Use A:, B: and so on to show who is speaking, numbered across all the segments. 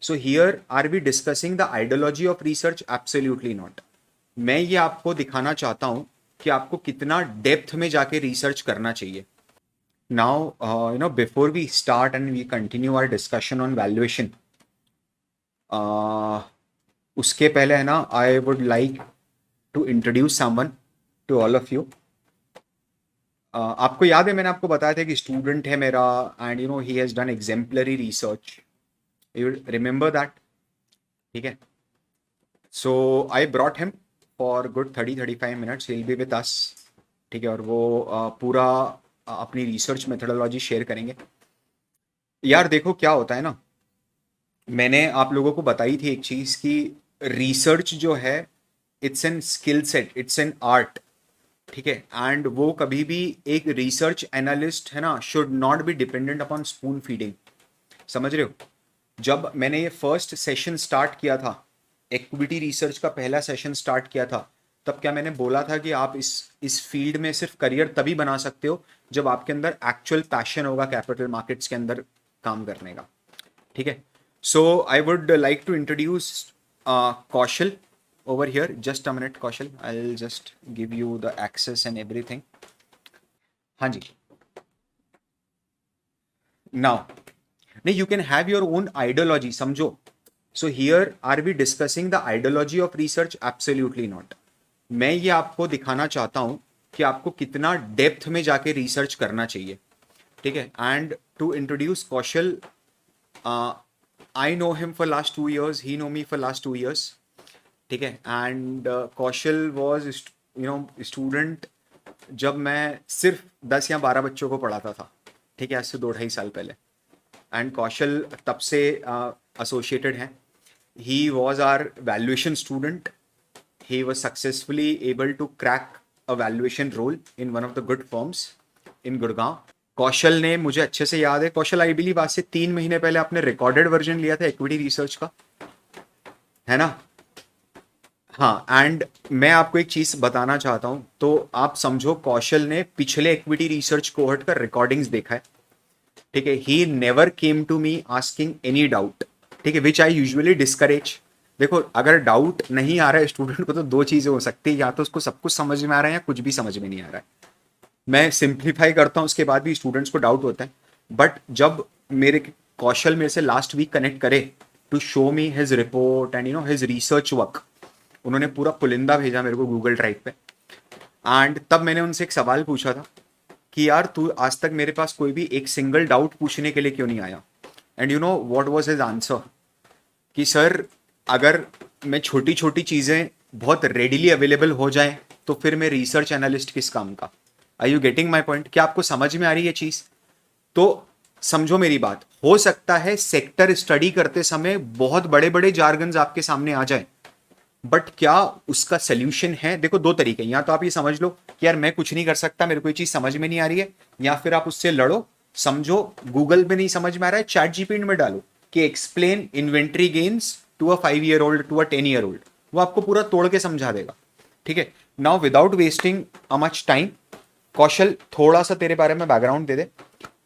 A: So here are we discussing the ideology of research? Absolutely not. मैं ये आपको दिखाना चाहता हूँ कि आपको कितना डेप्थ में जाके रिसर्च करना चाहिए. Now, before we start and we continue our discussion on valuation, उसके पहले है ना, I would like to introduce someone to all of you. आपको याद है मैंने आपको बताया था कि स्टूडेंट है मेरा and he has done exemplary research. You remember that? ठीक है. So I brought him for good 30-35 minutes. He will be with us. ठीक है. और वो पूरा अपनी रिसर्च मेथोडोलॉजी शेयर करेंगे. यार देखो क्या होता है ना, मैंने आप लोगों को बताई थी एक चीज़ कि रिसर्च जो है it's an skill set, it's an art. ठीक है. एंड वो कभी भी एक रिसर्च एनालिस्ट है ना should not be dependent upon spoon feeding. समझ रहे हो? जब मैंने ये फर्स्ट सेशन स्टार्ट किया था, इक्विटी रिसर्च का पहला सेशन स्टार्ट किया था, तब क्या मैंने बोला था कि आप इस फील्ड में सिर्फ करियर तभी बना सकते हो जब आपके अंदर एक्चुअल पैशन होगा कैपिटल मार्केट्स के अंदर काम करने का. ठीक है. So I would like to introduce Kaushal over here. Just a minute, Kaushal. I'll just give you the access and everything. हाँ जी. Now, you can have your own ideology. समझो. So here are we discussing the ideology of research? Absolutely not. मैं ये आपको दिखाना चाहता हूँ कि आपको कितना डेप्थ में जाके रिसर्च करना चाहिए. ठीक है. And to introduce Kaushal, I know him for last 2 years. He know me for last 2 years. ठीक है. एंड कौशल वॉज स्टूडेंट जब मैं सिर्फ 10 या 12 बच्चों को पढ़ाता था. ठीक है. आज से 2-2.5 साल पहले. एंड कौशल तब से एसोसिएटेड हैं. He was our valuation student. He was successfully able to crack a valuation role in one of the good firms in Gurgaon. Kaushal ने, मुझे अच्छे से याद है, कौशल आई बिलीव आज से 3 महीने पहले आपने रिकॉर्डेड वर्जन लिया था इक्विटी रिसर्च का, है ना? हाँ. एंड मैं आपको एक चीज बताना चाहता हूं. तो आप समझो कौशल ने पिछले इक्विटी रिसर्च कोहर्ट का रिकॉर्डिंग्स देखा है. ठीक है. ही never came to me asking any doubt. ठीक है. Which I usually discourage. देखो, अगर डाउट नहीं आ रहा है स्टूडेंट को तो 2 चीजें हो सकती है. या तो उसको सब कुछ समझ में आ रहा है या कुछ भी समझ में नहीं आ रहा है. मैं सिंप्लीफाई करता हूँ, उसके बाद भी स्टूडेंट्स को डाउट होता है. बट जब मेरे कौशल मेरे से लास्ट वीक कनेक्ट करे to show me his report and his research work, उन्होंने पूरा पुलिंदा भेजा मेरे को गूगल ड्राइव पे. एंड तब मैंने उनसे एक सवाल पूछा था कि यार तू आज तक मेरे पास कोई भी एक सिंगल डाउट पूछने के लिए क्यों नहीं आया. And you know what was his answer कि सर, अगर मैं छोटी छोटी चीज़ें बहुत रेडिली अवेलेबल हो जाए तो फिर मैं रिसर्च एनालिस्ट किस काम का. Are you getting my point? क्या आपको समझ में आ रही है चीज़? तो समझो मेरी बात. हो सकता है सेक्टर स्टडी करते समय बहुत बड़े बड़े जार्गन्स आपके सामने आ जाए, बट क्या उसका सोल्यूशन है? देखो 2 तरीके. या तो आप ये समझ लो कि यार मैं कुछ नहीं कर सकता, मेरे को ये चीज समझ में नहीं आ रही है, या फिर आप उससे लड़ो. समझो गूगल पे नहीं समझ में आ रहा है, चैट जीपीटी में डालो कि explain inventory gains to a 5-year-old to a 10-year-old. वो आपको पूरा तोड़ के समझा देगा. ठीक है. Now without wasting a much time, Kaushal थोड़ा सा तेरे बारे में बैकग्राउंड दे दे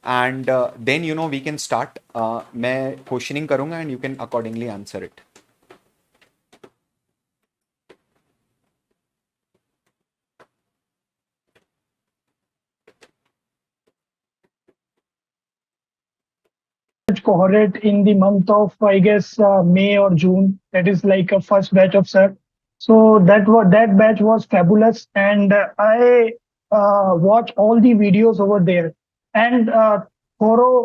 A: and then we can start. मैं क्वेश्चनिंग करूंगा and you can accordingly answer it.
B: cohort in the month of, I guess, May or June. That is like a first batch of sir. So that batch was fabulous, and I watched all the videos over there, and thorough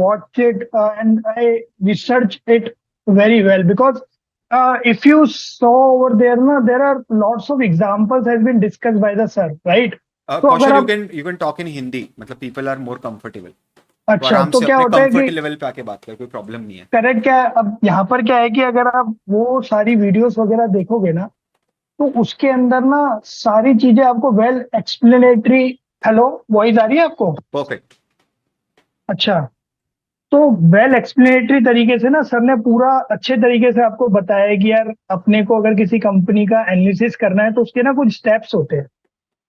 B: watched it, and I researched it very well because if you saw over there, na, there are lots of examples has been discussed by the sir, right? तो अगर
A: कौशल,
B: आप
A: you can talk in Hindi, मतलब people are more comfortable. तो
B: अच्छा
A: आराम
B: तो
A: से
B: क्या
A: अपने
B: होता है
A: कंफर्ट
B: कि
A: लेवल पे आके बात कर, कोई प्रॉब्लम नहीं है.
B: करेक्ट क्या है, अब यहाँ पर क्या है कि अगर आप वो सारी वीडियोस वगैरह देखोगे ना तो उसके अंदर ना सारी चीजें आपको वेल एक्सप्लेनेटरी. हेलो, वॉइस आ रही है आपको?
A: परफेक्ट.
B: अच्छा. तो वेल एक्सप्लेनेटरी तरीके से ना सर ने पूरा अच्छे तरीके से आपको बताया कि यार अपने को अगर किसी कंपनी का एनालिसिस करना है तो उसके ना कुछ स्टेप्स होते हैं.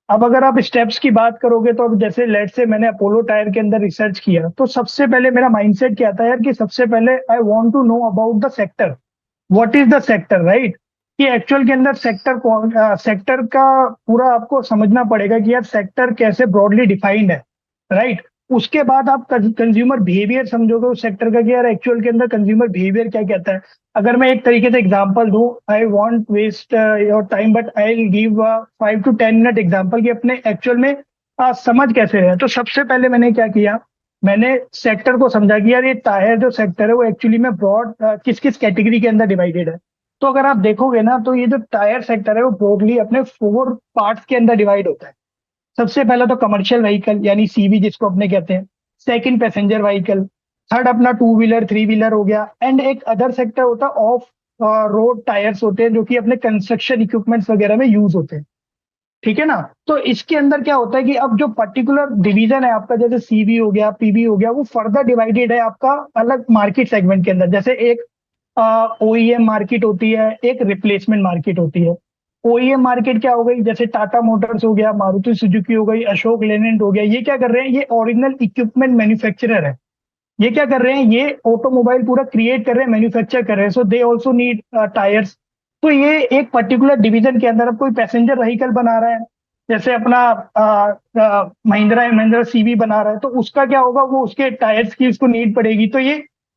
B: अब अगर आप स्टेप्स की बात करोगे तो अब जैसे लेट से मैंने अपोलो टायर के अंदर रिसर्च किया, तो सबसे पहले मेरा माइंडसेट क्या था यार कि सबसे पहले I want to know about the sector, what is the sector, right? कि एक्चुअल के अंदर सेक्टर कौन, सेक्टर का पूरा आपको समझना पड़ेगा कि यार सेक्टर कैसे ब्रॉडली डिफाइंड है, राइट? उसके बाद आप कंज्यूमर बिहेवियर समझोगे उस सेक्टर का कि यार एक्चुअल के अंदर कंज्यूमर बिहेवियर क्या कहता है। अगर मैं एक तरीके से एग्जांपल दूं, I want waste your time but I will give 5 to 10 minute example कि अपने एक्चुअल में समझ कैसे रहे। तो सबसे पहले मैंने क्या किया, मैंने सेक्टर को समझा कि यार ये टायर जो सेक्टर है वो एक्चुअली में ब्रॉड किस किस कैटेगरी के अंदर डिवाइडेड है। तो अगर आप देखोगे ना तो ये जो टायर सेक्टर है वो ब्रॉडली अपने 4 पार्ट्स के अंदर डिवाइड होता है। सबसे पहला तो कमर्शियल व्हीकल यानी सीवी जिसको अपने कहते हैं, सेकंड पैसेंजर व्हीकल, थर्ड अपना टू व्हीलर थ्री व्हीलर हो गया, एंड एक अदर सेक्टर होता है ऑफ रोड टायर्स होते हैं जो कि अपने कंस्ट्रक्शन इक्विपमेंट्स वगैरह में यूज होते हैं। ठीक है ना? तो इसके अंदर क्या होता है कि अब जो पर्टिकुलर डिवीजन है आपका, जैसे सीवी हो गया पीबी हो गया, वो फर्दर डिवाइडेड है आपका अलग मार्केट सेगमेंट के अंदर। जैसे एक ओईएम मार्केट होती है, एक रिप्लेसमेंट मार्केट होती है। ओईएम मार्केट क्या हो गई, जैसे टाटा मोटर्स हो गया, मारुति सुजुकी हो गई, अशोक लेलैंड हो गया, ये क्या कर रहे हैं, ये ओरिजिनल इक्विपमेंट मैन्युफैक्चरर है। ये क्या कर रहे हैं, ये ऑटोमोबाइल पूरा क्रिएट कर रहे हैं, मैन्युफैक्चर कर रहे हैं, सो दे ऑल्सो नीड टायर्स। तो ये एक पर्टिकुलर डिवीजन के अंदर अब कोई पैसेंजर व्हीकल बना रहा है, जैसे अपना महिंद्रा एंड महिंद्रा सीवी बना रहा है, तो उसका क्या होगा, वो उसके टायर्स की उसको नीड पड़ेगी।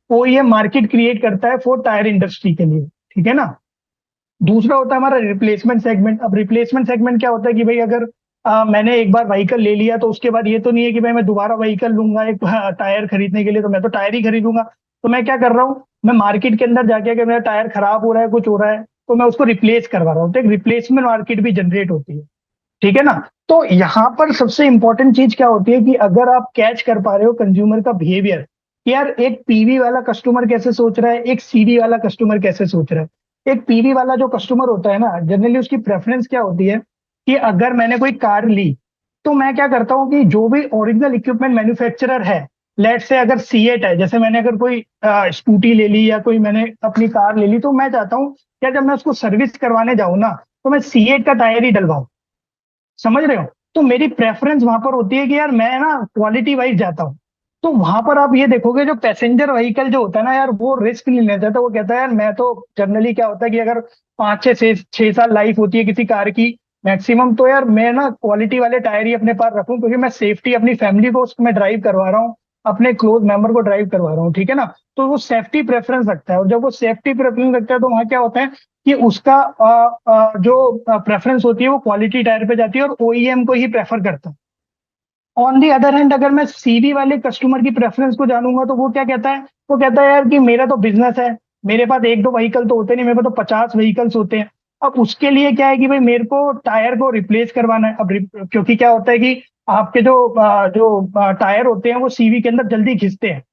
B: तो ये मार्केट क्रिएट करता है फॉर टायर इंडस्ट्री के लिए। ठीक है ना? दूसरा होता है हमारा रिप्लेसमेंट सेगमेंट। अब रिप्लेसमेंट सेगमेंट क्या होता है कि भाई अगर मैंने एक बार व्हीकल ले लिया तो उसके बाद ये तो नहीं है कि भाई मैं दोबारा व्हीकल लूंगा एक टायर खरीदने के लिए, तो मैं तो टायर ही खरीदूंगा। तो मैं क्या कर रहा हूँ, मैं मार्केट के अंदर जाके अगर मेरा टायर खराब हो रहा है, कुछ हो रहा है, तो मैं उसको रिप्लेस करवा रहा हूँ। तो एक रिप्लेसमेंट मार्केट भी जनरेट होती है। ठीक है ना? तो यहाँ पर सबसे इंपॉर्टेंट चीज क्या होती है कि अगर आप कैच कर पा रहे हो कंज्यूमर का बिहेवियर कि यार एक पीवी वाला कस्टमर कैसे सोच रहा है, एक सीवी वाला कस्टमर कैसे सोच रहा है। एक पीवी वाला जो कस्टमर होता है ना, जनरली उसकी प्रेफरेंस क्या होती है कि अगर मैंने कोई कार ली तो मैं क्या करता हूँ कि जो भी ओरिजिनल इक्विपमेंट मैन्युफैक्चरर है, लेट से अगर सीएट है, जैसे मैंने अगर कोई स्कूटी ले ली या कोई मैंने अपनी कार ले ली, तो मैं चाहता हूँ क्या जब मैं उसको सर्विस करवाने जाऊँ ना, तो मैं सीएट का टायर ही डलवाऊं। समझ रहे हो? तो मेरी प्रेफरेंस वहां पर होती है कि यार मैं ना क्वालिटी वाइज जाता हूँ। तो वहां पर आप ये देखोगे जो पैसेंजर व्हीकल जो होता है ना यार, वो रिस्क नहीं लेता। तो वो कहता है यार मैं तो जनरली क्या होता है कि अगर 5 6 6 साल लाइफ होती है किसी कार की मैक्सिमम, तो यार मैं ना क्वालिटी वाले टायर ही अपने पास रखूं, क्योंकि मैं सेफ्टी अपनी फैमिली को उसमें ड्राइव करवा रहा हूँ, अपने क्लोज मेंबर को ड्राइव करवा रहा हूँ। ठीक है ना? तो वो सेफ्टी प्रेफरेंस रखता है, और जब वो सेफ्टी प्रेफरेंस रखता है तो वहाँ क्या होता है कि उसका जो प्रेफरेंस होती है वो क्वालिटी टायर पे जाती है और ओईएम को ही प्रेफर करता है। ऑन दी अदर हैंड अगर मैं सीवी वाले कस्टमर की प्रेफरेंस को जानूंगा तो वो क्या कहता है, वो कहता है यार कि मेरा तो बिजनेस है, मेरे पास एक दो व्हीकल तो होते नहीं, मेरे पास तो 50 व्हीकल्स होते हैं। अब उसके लिए क्या है कि भाई मेरे को टायर को रिप्लेस करवाना है। अब क्योंकि क्या होता है कि आपके जो टायर होते हैं वो सीवी के अंदर जल्दी घिसते हैं।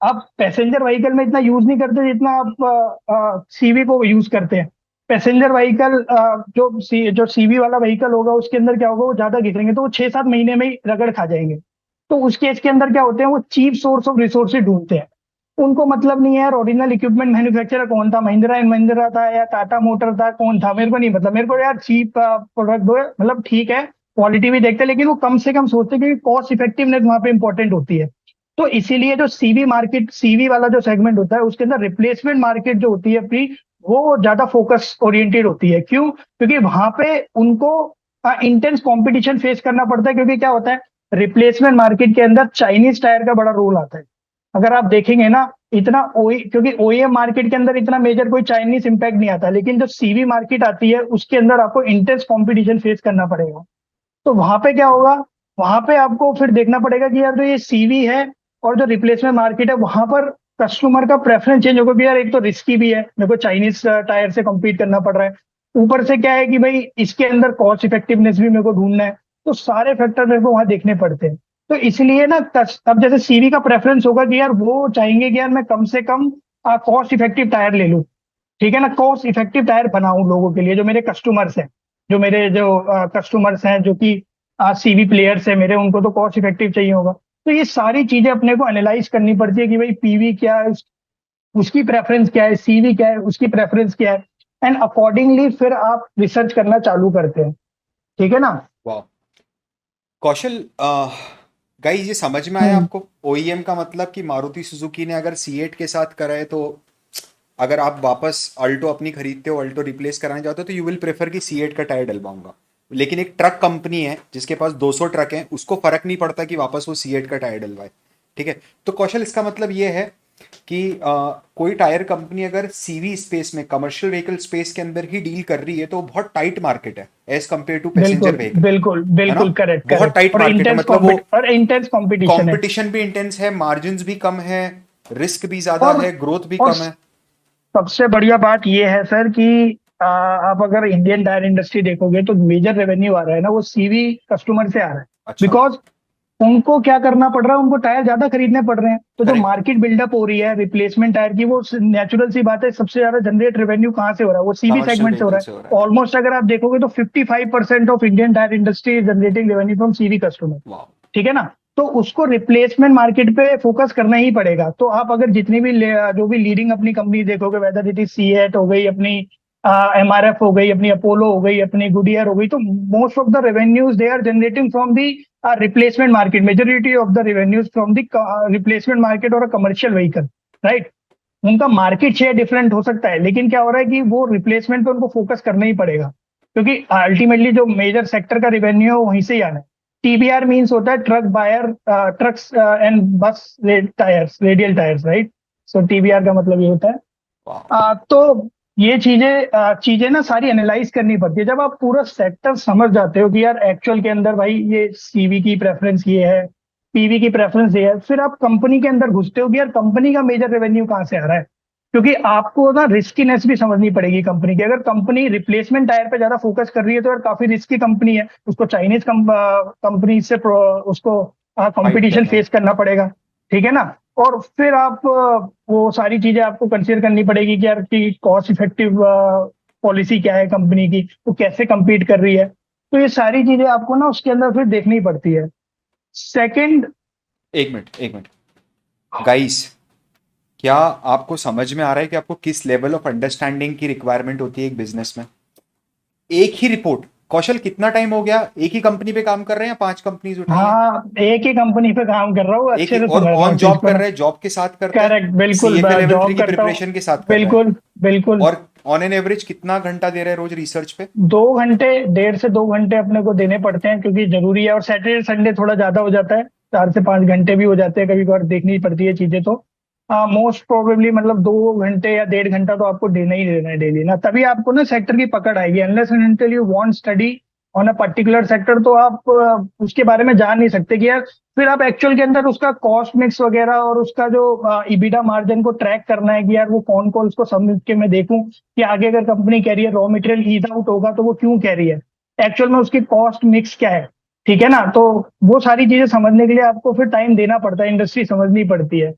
B: आप पैसेंजर व्हीकल में इतना यूज नहीं करते जितना आप सीवी को यूज करते हैं। पैसेंजर व्हीकल जो सीवी वाला व्हीकल होगा उसके अंदर क्या होगा, वो ज्यादा घिसेंगे तो वो 6 7 महीने में ही रगड़ खा जाएंगे। तो उस केस के अंदर क्या होते हैं, वो चीप सोर्स ऑफ रिसोर्सेज ढूंढते हैं। उनको मतलब नहीं है यार ओरिजिनल इक्विपमेंट मैन्युफैक्चरर कौन था, महिंद्रा एंड महिंद्रा था या टाटा मोटर था, कौन था, मेरे को नहीं मतलब, मेरे को यार चीप प्रोडक्ट दो। मतलब ठीक है, क्वालिटी भी देखते हैं, लेकिन वो कम से कम सोचते हैं क्योंकि कॉस्ट इफेक्टिवनेस वहां पे इंपॉर्टेंट होती है। तो इसीलिए जो सीवी मार्केट, सीवी वाला जो सेगमेंट होता है उसके अंदर रिप्लेसमेंट मार्केट जो होती है अपनी, वो ज्यादा फोकस ओरिएंटेड होती है। क्यों? क्योंकि वहां पे उनको इंटेंस कंपटीशन फेस करना पड़ता है, क्योंकि क्या होता है रिप्लेसमेंट मार्केट के अंदर चाइनीज टायर का बड़ा रोल आता है। अगर आप देखेंगे ना, इतना ओई क्योंकि ओईएम मार्केट के अंदर इतना मेजर कोई चाइनीज इंपैक्ट नहीं आता, लेकिन जो सीवी मार्केट आती है उसके अंदर आपको इंटेंस कंपटीशन फेस करना पड़ेगा। तो वहां पे क्या होगा, वहां पे आपको फिर देखना पड़ेगा कि यार जो ये सीवी है और जो रिप्लेसमेंट मार्केट है वहां पर कस्टमर का प्रेफरेंस चेंज होगा कि यार एक तो रिस्की भी है, मेरे को चाइनीज टायर से compete करना पड़ रहा है, ऊपर से क्या है कि भाई इसके अंदर कॉस्ट इफेक्टिवनेस भी मेरे को ढूंढना है। तो सारे फैक्टर मेरे को वहां देखने पड़ते हैं। तो इसलिए ना अब जैसे सीवी का प्रेफरेंस होगा कि यार वो चाहेंगे कि यार मैं कम से कम कॉस्ट इफेक्टिव टायर ले लूं। ठीक है ना? कॉस्ट इफेक्टिव टायर बनाऊं लोगों के लिए, जो मेरे कस्टमर्स हैं, जो मेरे जो कस्टमर्स हैं जो कि सीवी प्लेयर्स है मेरे, उनको तो कॉस्ट इफेक्टिव चाहिए होगा। तो ये सारी चीजें अपने को एनालाइज करनी पड़ती है कि भाई पीवी क्या है, उसकी प्रेफरेंस क्या है, सीवी क्या है, उसकी प्रेफरेंस क्या है, एंड अकॉर्डिंगली फिर आप रिसर्च करना चालू करते हैं। ठीक है ना?
A: वाह, कौशल, गाइस ये समझ में आया
B: हम्म
A: आपको? ओईएम का मतलब कि मारुति सुजुकी ने अगर C8 के साथ करा है, तो अगर आप वापस अल्टो अपनी खरीदते हो, अल्टो रिप्लेस कराना चाहते हो, तो यू विल प्रेफर कि C8 का टायर डलवाऊंगा। लेकिन एक ट्रक कंपनी है जिसके पास 200 ट्रक हैं, उसको फर्क नहीं पड़ता कि वापस वो C8 का टायर डलवाए। ठीक है। तो कौशल, इसका मतलब ये है कि कोई टायर कंपनी अगर सीवी स्पेस में, कमर्शियल व्हीकल स्पेस के अंदर ही डील कर रही है, तो बहुत टाइट मार्केट है एज कंपेयर टू पैसेंजर
B: बिल्कुल
A: व्हीकल।
B: बिल्कुल
A: है ना?
B: बिल्कुल, करेक्ट
A: बहुत
B: करेक्ट।
A: टाइट मार्केट है, मतलब वो
B: और इंटेंस कंपटीशन है।
A: कंपटीशन भी इंटेंस है, मार्जिन्स भी कम है, रिस्क भी ज्यादा
B: और
A: है, ग्रोथ भी
B: और
A: कम है।
B: सबसे बढ़िया बात ये है सर कि आप अगर इंडियन टायर इंडस्ट्री देखोगे तो मेजर रेवेन्यू आ रहा है ना, वो सीवी कस्टमर से आ रहा है।
A: अच्छा।
B: बिकॉज उनको क्या करना पड़ रहा है, उनको टायर ज्यादा खरीदने पड़ रहे हैं, तो जो
A: करेक्ट।
B: मार्केट बिल्डअप हो रही है रिप्लेसमेंट टायर की, वो नेचुरल सी बात है, सबसे ज्यादा जनरेट रेवेन्यू कहाँ से हो रहा है, वो सीवी
A: कमर्शियल
B: सेगमेंट से हो
A: व्हीकल
B: रहा
A: से हो रहा
B: है।
A: है।
B: ऑलमोस्ट अगर आप देखोगे तो 55% of Indian tyre industry is generating revenue from CV customer.
A: वाह।
B: ठीक है ना? तो उसको रिप्लेसमेंट मार्केट पे फोकस करना ही पड़ेगा। तो आप अगर जितनी भी जो भी लीडिंग अपनी कंपनी देखोगे, वेदर इट इज सीएट हो गई अपनी, एमआरएफ हो गई अपनी, अपोलो हो गई अपनी, गुडियर हो गई, तो most of the revenues they are generating from the replacement market, majority of the revenues from the replacement market और कमर्शियल व्हीकल, राइट? उनका मार्केट शेयर डिफरेंट हो सकता है, लेकिन क्या हो रहा है कि वो रिप्लेसमेंट पे उनको फोकस करना ही पड़ेगा, क्योंकि अल्टीमेटली जो मेजर सेक्टर का रेवेन्यू है वो वहीं से ही आना है। टीबीआर मीन्स होता है ट्रक बायर, ट्रक्स एंड बस टायर्स, रेडियल टायर्स, राइट? सो टीबीआर का मतलब ये होता है।
A: वाह।
B: तो ये चीजें ना सारी एनालाइज करनी पड़ती है। जब आप पूरा सेक्टर समझ जाते हो कि यार एक्चुअल के अंदर भाई ये सीवी की प्रेफरेंस ये है, पीवी की प्रेफरेंस ये है, फिर आप कंपनी के अंदर घुसते हो कि यार कंपनी का मेजर रेवेन्यू कहाँ से आ रहा है। क्योंकि आपको ना रिस्कीनेस भी समझनी पड़ेगी कंपनी की। अगर कंपनी रिप्लेसमेंट टायर पे ज्यादा फोकस कर रही है तो यार काफी रिस्की कंपनी है, उसको चाइनीज कंपनी से उसको
A: फाइट
B: कंपटीशन
A: करना है।
B: फेस करना पड़ेगा। ठीक है ना? और फिर आप वो सारी चीजें आपको कंसीडर करनी पड़ेगी कि यार की कॉस्ट इफेक्टिव पॉलिसी क्या है कंपनी की, वो कैसे compete कर रही है। तो ये सारी चीजें आपको ना उसके अंदर फिर देखनी पड़ती है। सेकंड।
A: एक मिनट, एक मिनट। गाइस, क्या आपको समझ में आ रहा है कि आपको किस लेवल ऑफ अंडरस्टैंडिंग की रिक्वायरमेंट होती है एक बिजनेस में? एक ही रिपोर्ट। कौशल, कितना टाइम हो गया एक ही कंपनी पे काम कर रहे हैं या 5 कंपनीज उठाई हैं?
B: हाँ, एक ही कंपनी पे काम कर रहा हूँ,
A: एक
B: अच्छे
A: ही,
B: से
A: और
B: समझ रहा
A: ऑन
B: हूँ चीज
A: जॉब
B: को
A: कर
B: ना।
A: रहे हैं, जॉब के साथ करते हैं?
B: करेक्ट, बिल्कुल।
A: सीएफए लेवल 3
B: जॉब
A: की
B: करता हूँ।
A: प्रिपरेशन के साथ कर रहे हैं?
B: बिल्कुल बिल्कुल।
A: और ऑन एन एवरेज कितना घंटा दे रहे हैं रोज रिसर्च पे?
B: 2 घंटे, 1.5 से 2 घंटे अपने को देने पड़ते हैं, क्योंकि जरूरी है। और सैटरडे संडे थोड़ा ज्यादा हो जाता है, 4 से 5 घंटे भी हो जाते हैं कभी कभार, देखनी पड़ती है चीजें। तो मोस्ट प्रोबेबली मतलब 2 घंटे या 1.5 घंटा तो आपको देना ही देना है डेली ना, तभी आपको ना सेक्टर की पकड़ आएगी। Unless and until you want study on a particular sector, तो आप उसके बारे में जान नहीं सकते कि यार, फिर आप एक्चुअल के अंदर उसका कॉस्ट मिक्स वगैरह और उसका जो इबिटा मार्जिन को ट्रैक करना है कि यार वो कौन कौन उसको समझ के मैं देखूं कि आगे अगर कंपनी कह रही है रॉ मटेरियल ईज आउट होगा, तो वो क्यों कह रही है, एक्चुअल में उसकी कॉस्ट मिक्स क्या है। ठीक है ना? तो वो सारी चीजें समझने के लिए आपको फिर टाइम देना पड़ता है, इंडस्ट्री समझनी पड़ती है,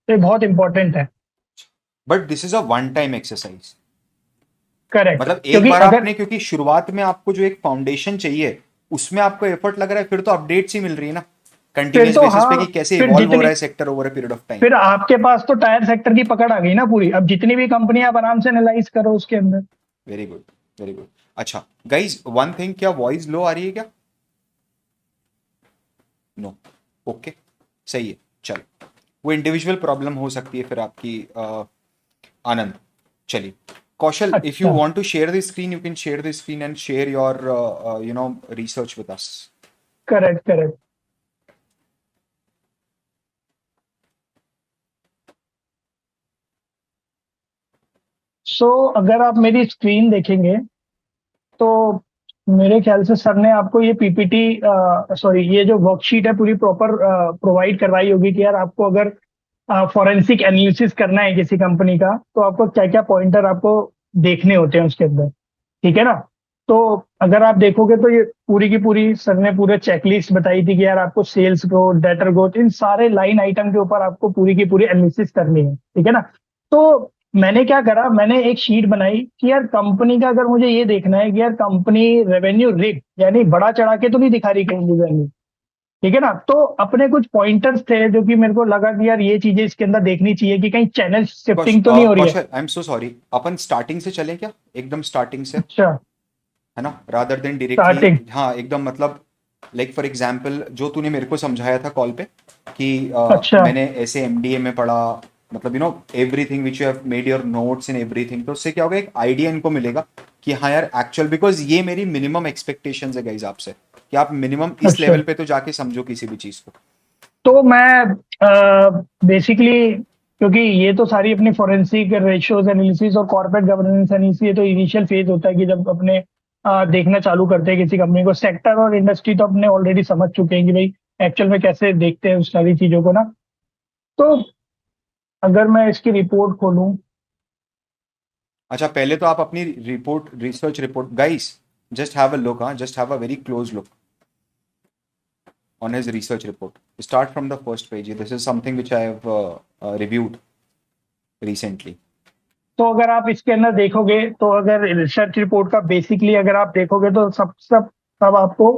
B: तो ये बहुत इंपॉर्टेंट है।
A: But this is a one time exercise.
B: Correct,
A: मतलब एक
B: क्योंकि
A: बार
B: अगर
A: आपने, क्योंकि शुरुआत में आपको जो एक फाउंडेशन चाहिए, उसमें आपको एफर्ट लग रहा है, फिर तो अपडेट्स ही मिल रही है ना
B: फिर
A: कंटिन्यूस
B: तो
A: बेसिस पे
B: हाँ,
A: कि कैसे
B: फिर
A: इवॉल्व हो
B: जितनी
A: रहा है sector over a period of time.
B: फिर आपके पास तो टायर सेक्टर की पकड़ आ गई ना पूरी, अब जितनी भी कंपनी आप आराम से एनालाइज करो उसके अंदर।
A: Very good, very good. अच्छा गाइज, वन थिंग, क्या वॉइस लो आ रही है क्या? नो। ओके, सही है। चलो, वो इंडिविजुअल प्रॉब्लम हो सकती है फिर आपकी, आनंद। चलिए कौशल, इफ यू
B: अच्छा।
A: Want to share the screen, you can share the screen and share your research with us.
B: Correct correct. So अगर आप मेरी स्क्रीन देखेंगे तो मेरे ख्याल से सर ने आपको ये पीपीटी, सॉरी, ये जो वर्कशीट है पूरी प्रॉपर प्रोवाइड करवाई होगी कि यार आपको अगर फॉरेंसिक एनालिसिस करना है किसी कंपनी का, तो आपको क्या क्या पॉइंटर आपको देखने होते हैं उसके अंदर। ठीक है ना? तो अगर आप देखोगे तो ये पूरी की पूरी सर ने पूरे चेकलिस्ट बताई थी कि यार आपको सेल्स ग्रोथ, डेटर ग्रोथ, इन सारे लाइन आइटम के ऊपर आपको पूरी की पूरी एनालिसिस करनी है। ठीक है ना? तो मैंने क्या करा, मैंने एक शीट बनाई कि यार कंपनी का अगर मुझे ये देखना है कि यार कंपनी रेवेन्यू रिग यानी बड़ा चढ़ा के तो नहीं दिखा रही कहीं रेवेन्यू। ठीक है ना? तो अपने कुछ पॉइंटर्स थे जो कि मेरे को लगा कि यार ये चीजें इसके अंदर देखनी चाहिए कि कहीं चैनल शिफ्टिंग तो नहीं हो रही है।
A: Kaushal, I am so sorry, अपन स्टार्टिंग से चले क्या? एकदम स्टार्टिंग से,
B: अच्छा।
A: है ना, रादर देन डायरेक्टली।
B: स्टार्टिंग।
A: हाँ एकदम, मतलब लाइक फॉर एग्जाम्पल जो तूने मेरे को समझाया था कॉल पे कि
B: अच्छा।
A: मैंने ऐसे एमडीए में पढ़ा, मतलब everything which you have made your notes in everything, तो उससे क्या होगा, एक आइडिया इनको मिलेगा कि हाँ यार एक्चुअल, बिकॉज ये मेरी मिनिमम एक्सपेक्टेशंस है गाइस आपसे, कि आप मिनिमम इस
B: अच्छा,
A: लेवल पे तो जाके समझो किसी भी चीज को।
B: तो मैं बेसिकली, क्योंकि ये तो सारी अपनी फोरेंसिक रेशियोज एनालिसिस और कॉर्पोरेट गवर्नेंस एनालिसिस, ये तो इनिशियल फेज होता है कि जब अपने देखना चालू करते हैं किसी कंपनी को। सेक्टर और इंडस्ट्री तो अपने ऑलरेडी समझ चुके हैं कि भाई एक्चुअल में कैसे देखते हैं उस सारी चीजों को ना। तो अगर मैं इसकी रिपोर्ट खोलूं।
A: अच्छा, पहले तो आप अपनी report, research report guys, just have a look, हाँ, just have a very close look on his research report. Start from the first page. This is something which I have reviewed recently.
B: तो अगर आप इसके अंदर देखोगे, तो अगर research report का बेसिकली अगर आप देखोगे तो सब आपको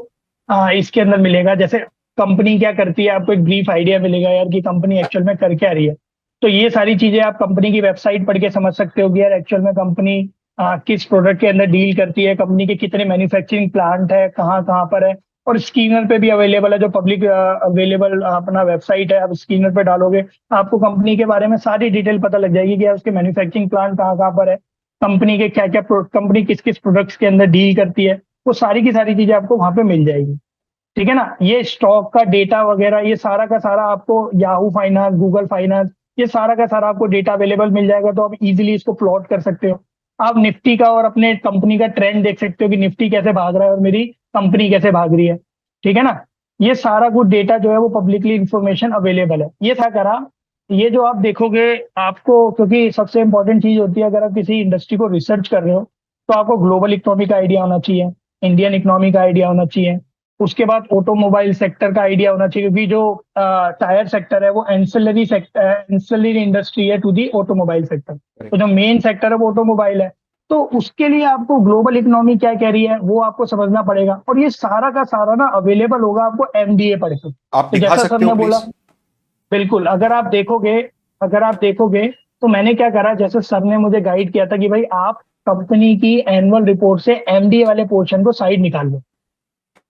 B: इसके अंदर मिलेगा। जैसे कंपनी क्या करती है, आपको एक ब्रीफ आइडिया मिलेगा यार कि कंपनी एक्चुअल में कर क्या रही है। तो ये सारी चीजें आप कंपनी की वेबसाइट पढ़ के समझ सकते हो कि यार एक्चुअल में कंपनी किस प्रोडक्ट के अंदर डील करती है, कंपनी के कितने मैन्युफैक्चरिंग प्लांट है, कहाँ कहाँ पर है। और स्कैनर पे भी अवेलेबल है, जो पब्लिक अवेलेबल अपना वेबसाइट है, आप स्कैनर पे डालोगे आपको कंपनी के बारे में सारी डिटेल पता लग जाएगी कि यार उसके मैन्युफैक्चरिंग प्लांट कहाँ कहाँ पर है, कंपनी के क्या क्या कंपनी किस किस प्रोडक्ट्स के अंदर डील करती है। वो सारी की सारी चीजें आपको वहां पे मिल जाएगी। ठीक है ना। ये स्टॉक का डेटा वगैरह ये सारा का सारा आपको याहू फाइनेंस, गूगल फाइनेंस, ये सारा का सारा आपको डेटा अवेलेबल मिल जाएगा। तो आप इजीली इसको प्लॉट कर सकते हो। आप निफ्टी का और अपने कंपनी का ट्रेंड देख सकते हो कि निफ्टी कैसे भाग रहा है और मेरी कंपनी कैसे भाग रही है। ठीक है ना। ये सारा कुछ डेटा जो है वो पब्लिकली इंफॉर्मेशन अवेलेबल है। ये था करा। ये जो आप देखोगे आपको, क्योंकि सबसे इंपॉर्टेंट चीज होती है अगर आप किसी इंडस्ट्री को रिसर्च कर रहे हो, तो आपको ग्लोबल इकोनॉमी का आइडिया होना चाहिए, इंडियन इकोनॉमी का आइडिया होना चाहिए। उसके बाद ऑटोमोबाइल सेक्टर का आइडिया होना चाहिए, क्योंकि जो टायर सेक्टर है वो एंसिलरी सेक्टर, एंसिलरी इंडस्ट्री है टू दी ऑटोमोबाइल सेक्टर। तो
A: Correct.
B: जो मेन सेक्टर है वो ऑटोमोबाइल है। तो उसके लिए आपको ग्लोबल इकोनॉमी क्या कह रही है वो आपको समझना पड़ेगा, और ये सारा का सारा ना अवेलेबल होगा आपको एमडीए पढ़ के।
A: आप
B: तो
A: दिखा
B: जैसा सर
A: सकते हो
B: ने बोला,
A: प्लीज?
B: बिल्कुल। अगर आप देखोगे तो मैंने क्या करा, जैसे सर ने मुझे गाइड किया था कि भाई आप कंपनी की एनुअल रिपोर्ट से एमडीए वाले पोर्शन को साइड निकाल लो।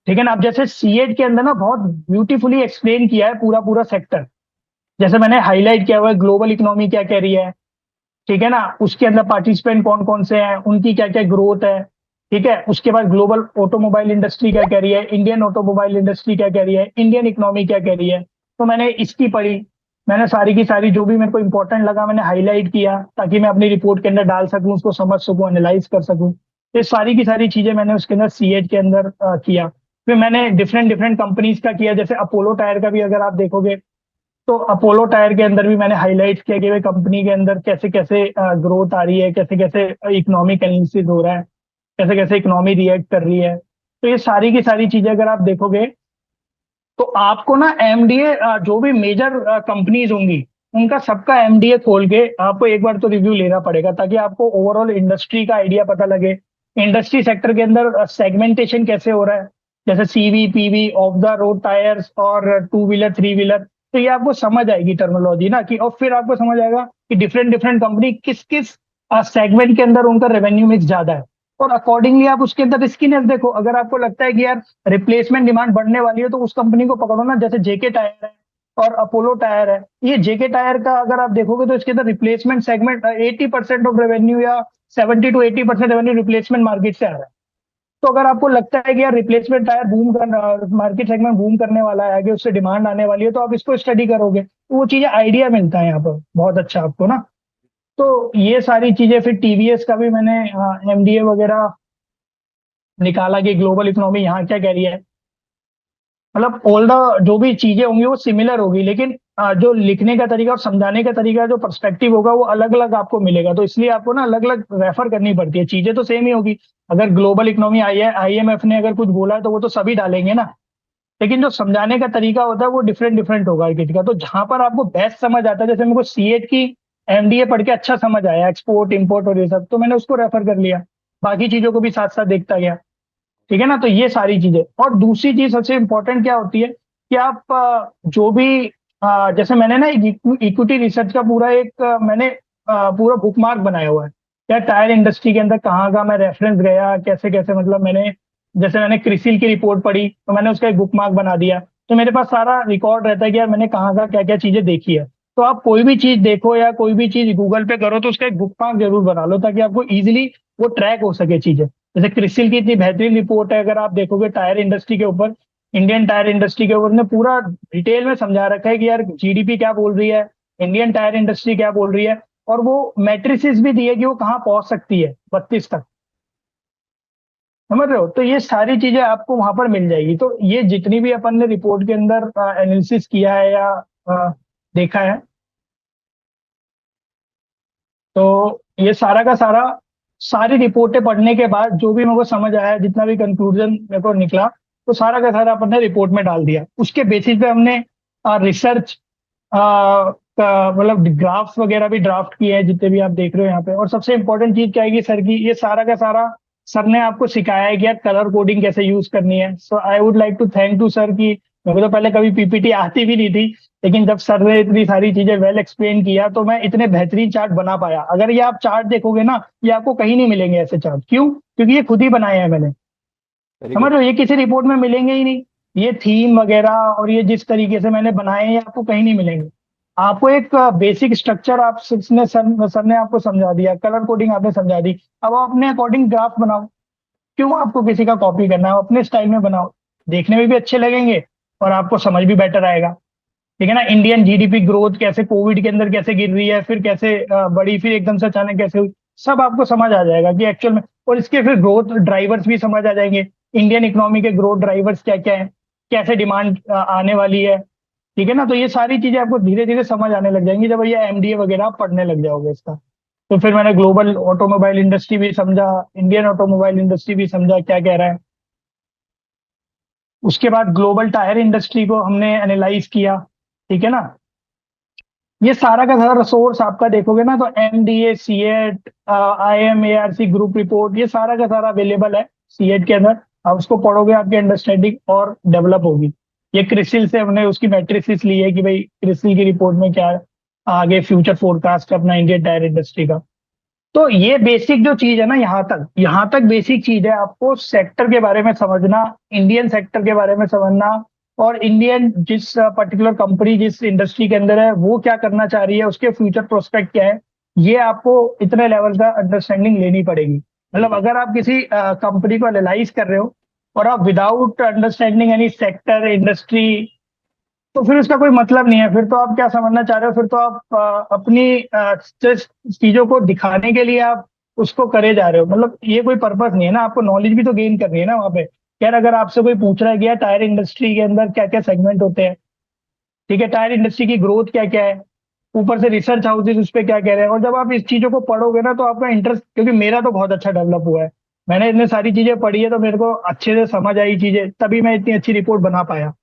B: ठीक है ना। अब जैसे सीएट के अंदर ना बहुत ब्यूटीफुली एक्सप्लेन किया है पूरा पूरा सेक्टर। जैसे मैंने हाईलाइट किया हुआ है ग्लोबल इकोनॉमी क्या कह रही है। ठीक है ना। उसके अंदर पार्टिसिपेंट कौन कौन से हैं, उनकी क्या क्या ग्रोथ है। ठीक है। उसके बाद ग्लोबल ऑटोमोबाइल इंडस्ट्री क्या कह रही है, इंडियन ऑटोमोबाइल इंडस्ट्री क्या कह रही है, इंडियन इकोनॉमी क्या कह रही है। तो मैंने इसकी पढ़ी। मैंने सारी की सारी जो भी मेरे को इंपॉर्टेंट लगा मैंने हाईलाइट किया, ताकि मैं अपनी रिपोर्ट के अंदर डाल सकूं, उसको समझ सकूं, एनालाइज कर सकूं। ये सारी की सारी चीजें मैंने उसके अंदर सीएट के अंदर किया। फिर मैंने डिफरेंट डिफरेंट कंपनीज का किया, जैसे अपोलो टायर का भी अगर आप देखोगे, तो अपोलो टायर के अंदर भी मैंने हाईलाइट किया कि भाई कंपनी के अंदर कैसे कैसे ग्रोथ आ रही है, कैसे कैसे इकोनॉमिक एनालिसिस हो रहा है, कैसे कैसे इकोनॉमी रिएक्ट कर रही है। तो ये सारी की सारी चीजें अगर आप देखोगे, तो आपको ना एमडीए जो भी मेजर कंपनीज होंगी उनका सबका एमडीए खोल के आपको एक बार तो रिव्यू लेना पड़ेगा, ताकि आपको ओवरऑल इंडस्ट्री का आइडिया पता लगे। इंडस्ट्री सेक्टर के अंदर सेगमेंटेशन कैसे हो रहा है, जैसे CV PV, of the road tyres और टू व्हीलर थ्री व्हीलर। तो ये आपको समझ आएगी टर्मिनोलॉजी ना कि, और फिर आपको समझ आएगा कि डिफरेंट डिफरेंट कंपनी किस किस सेगमेंट के अंदर उनका रेवेन्यू मिक्स ज्यादा है। और अकॉर्डिंगली आप उसके अंदर रिस्कीनेस देखो। अगर आपको लगता है कि यार रिप्लेसमेंट डिमांड बढ़ने वाली है, तो उस कंपनी को पकड़ो ना। जैसे जेके टायर है और अपोलो टायर है। ये जेके टायर का अगर आप देखोगे तो इसके अंदर रिप्लेसमेंट सेगमेंट 80% ऑफ रेवेन्यू या 70 to 80% रेवेन्यू रिप्लेसमेंट मार्केट से आ रहा है। तो अगर आपको लगता है कि यार रिप्लेसमेंट टायर बूम कर, मार्केट सेगमेंट बूम करने वाला है, आगे उससे डिमांड आने वाली है, तो आप इसको स्टडी करोगे तो वो चीजें आइडिया मिलता है यहाँ पर बहुत अच्छा आपको ना। तो ये सारी चीजें, फिर टीवीएस का भी मैंने एमडीए वगैरह निकाला कि ग्लोबल इकोनॉमी यहाँ क्या कह रही है। मतलब ऑल द जो भी चीजें होंगी वो सिमिलर होगी, लेकिन जो लिखने का तरीका और समझाने का तरीका, जो पर्सपेक्टिव होगा वो अलग अलग आपको मिलेगा। तो इसलिए आपको ना अलग अलग रेफर करनी पड़ती है। चीजें तो सेम ही होगी। अगर ग्लोबल इकोनॉमी आई है, आईएमएफ ने अगर कुछ बोला है तो वो तो सभी डालेंगे ना। लेकिन जो समझाने का तरीका होता है वो डिफरेंट डिफरेंट होगा किसी का। तो जहां पर आपको बेस्ट समझ आता है, जैसे मेरे को सीएट की एमडीए पढ़ के अच्छा समझ आया, एक्सपोर्ट इंपोर्ट और ये सब, तो मैंने उसको रेफर कर लिया। बाकी चीजों को भी साथ साथ देखता गया। ठीक है ना। तो ये सारी चीजें, और दूसरी चीज सबसे इंपॉर्टेंट क्या होती है कि आप जो भी जैसे मैंने ना इक्विटी रिसर्च का पूरा एक मैंने पूरा बुकमार्क बनाया हुआ है। क्या टायर इंडस्ट्री के अंदर कहाँ का मैं रेफरेंस गया, कैसे कैसे, मतलब मैंने जैसे मैंने क्रिसिल की रिपोर्ट पढ़ी तो मैंने उसका एक बुक मार्क बना दिया, तो मेरे पास सारा रिकॉर्ड रहता है कि यार मैंने कहाँ का क्या क्या चीजें देखी है। तो आप कोई भी चीज देखो या कोई भी चीज गूगल पे करो तो उसका एक बुक मार्क जरूर बना लो, ताकि आपको इजिली वो ट्रैक हो सके चीजें। जैसे क्रिसिल की इतनी बेहतरीन रिपोर्ट है, अगर आप देखोगे टायर इंडस्ट्री के ऊपर, इंडियन टायर इंडस्ट्री के ऊपर ने पूरा डिटेल में समझा रखा है कि यार जीडीपी क्या बोल रही है, इंडियन टायर इंडस्ट्री क्या बोल रही है, और वो मैट्रिसेस भी दिए कि वो कहाँ पहुंच सकती है 32 तक। समझ रहे हो? तो ये सारी चीजें आपको वहां पर मिल जाएगी। तो ये जितनी भी अपन ने रिपोर्ट के अंदर एनालिसिस किया है या देखा है, तो ये सारा का सारा, सारी रिपोर्टें पढ़ने के बाद जो भी मेरे को समझ आया, जितना भी कंक्लूजन मेरे को निकला, तो सारा का सारा अपन ने रिपोर्ट में डाल दिया। उसके बेसिस पे हमने रिसर्च का मतलब ग्राफ्स वगैरह भी ड्राफ्ट किए हैं, जितने भी आप देख रहे हो यहाँ पे। और सबसे इंपॉर्टेंट चीज क्या है कि सर की ये सारा का सारा सर ने आपको सिखाया है कि यार कलर कोडिंग कैसे यूज करनी है। So I would like to thank to sir की, मेरे को तो पहले कभी पीपीटी आती भी नहीं थी, लेकिन जब सर ने इतनी सारी चीजें वेल एक्सप्लेन किया तो मैं इतने बेहतरीन चार्ट बना पाया। अगर ये आप चार्ट देखोगे ना, ये आपको कहीं नहीं मिलेंगे ऐसे चार्ट। क्यों? क्योंकि ये खुद ही बनाए हैं मैंने।
A: वेरी
B: समझ
A: गुड।
B: रहे हो? ये किसी रिपोर्ट में मिलेंगे ही नहीं। ये थीम वगैरह और ये जिस तरीके से मैंने बनाए हैं, ये आपको कहीं नहीं मिलेंगे। आपको एक बेसिक स्ट्रक्चर आप सर ने आपको समझा दिया, कलर कोडिंग आपने समझा दी। अब आप अपने अकॉर्डिंग ग्राफ बनाओ। क्यों आपको किसी का कॉपी करना है? आप अपने स्टाइल में बनाओ, देखने में भी अच्छे लगेंगे और आपको समझ भी बेटर आएगा। ठीक है ना? इंडियन जीडीपी ग्रोथ कैसे कोविड के अंदर कैसे गिर रही है, फिर कैसे बढ़ी, फिर एकदम से अचानक कैसे हुई, सब आपको समझ आ जाएगा कि एक्चुअल में। और इसके फिर ग्रोथ ड्राइवर्स भी समझ आ जाएंगे। इंडियन इकोनॉमी के ग्रोथ ड्राइवर्स क्या क्या है, कैसे डिमांड आने वाली है। ठीक है ना? तो ये सारी चीजें आपको धीरे धीरे समझ आने लग जाएंगी जब ये एमडीए वगैरह आप पढ़ने लग जाओगे इसका। तो फिर मैंने ग्लोबल ऑटोमोबाइल इंडस्ट्री भी समझा, इंडियन ऑटोमोबाइल इंडस्ट्री भी समझा क्या कह रहा है। उसके बाद ग्लोबल टायर इंडस्ट्री को हमने एनालाइज किया। ठीक है ना? ये सारा का सारा सोर्स आपका देखोगे ना, तो एमडीए, सीएट, आईएमएआरसी ग्रुप रिपोर्ट, ये सारा का सारा अवेलेबल है सीएट के अंदर। आप उसको पढ़ोगे, आपकी अंडरस्टैंडिंग और डेवलप होगी। ये क्रिसिल से हमने उसकी मैट्रिसेस ली है कि भाई क्रिसिल की रिपोर्ट में क्या है, आगे फ्यूचर फोरकास्ट अपना इंडियन टायर इंडस्ट्री का। तो ये बेसिक जो चीज है ना, यहाँ तक बेसिक चीज है। आपको सेक्टर के बारे में समझना, इंडियन सेक्टर के बारे में समझना, और इंडियन जिस पर्टिकुलर कंपनी जिस इंडस्ट्री के अंदर है वो क्या करना चाह रही है, उसके फ्यूचर प्रोस्पेक्ट क्या है, ये आपको इतने लेवल का अंडरस्टैंडिंग लेनी पड़ेगी। मतलब
A: बिल्कुल।
B: अगर आप किसी कंपनी को एनालाइज कर रहे हो और आप without understanding any sector industry, तो फिर उसका कोई मतलब नहीं है। फिर तो आप क्या समझना चाह रहे हो? फिर तो आप अपनी just चीजों को दिखाने के लिए आप उसको करे जा रहे हो। मतलब ये कोई पर्पस नहीं है ना, आपको नॉलेज भी तो गेन करनी है ना वहाँ पे। यार अगर आपसे कोई पूछ रहा है कि यार टायर इंडस्ट्री के अंदर क्या क्या सेगमेंट होते हैं, ठीक है, टायर इंडस्ट्री की ग्रोथ क्या क्या है, ऊपर से रिसर्च हाउसेज उस पर क्या कह रहे हैं, और जब आप इस चीजों को पढ़ोगे ना तो आपका इंटरेस्ट, क्योंकि मेरा तो बहुत अच्छा डेवलप हुआ है, मैंने इतने सारी चीजें पढ़ी है तो मेरे को अच्छे से समझ आई चीजें, तभी मैं इतनी अच्छी रिपोर्ट बना पाया। और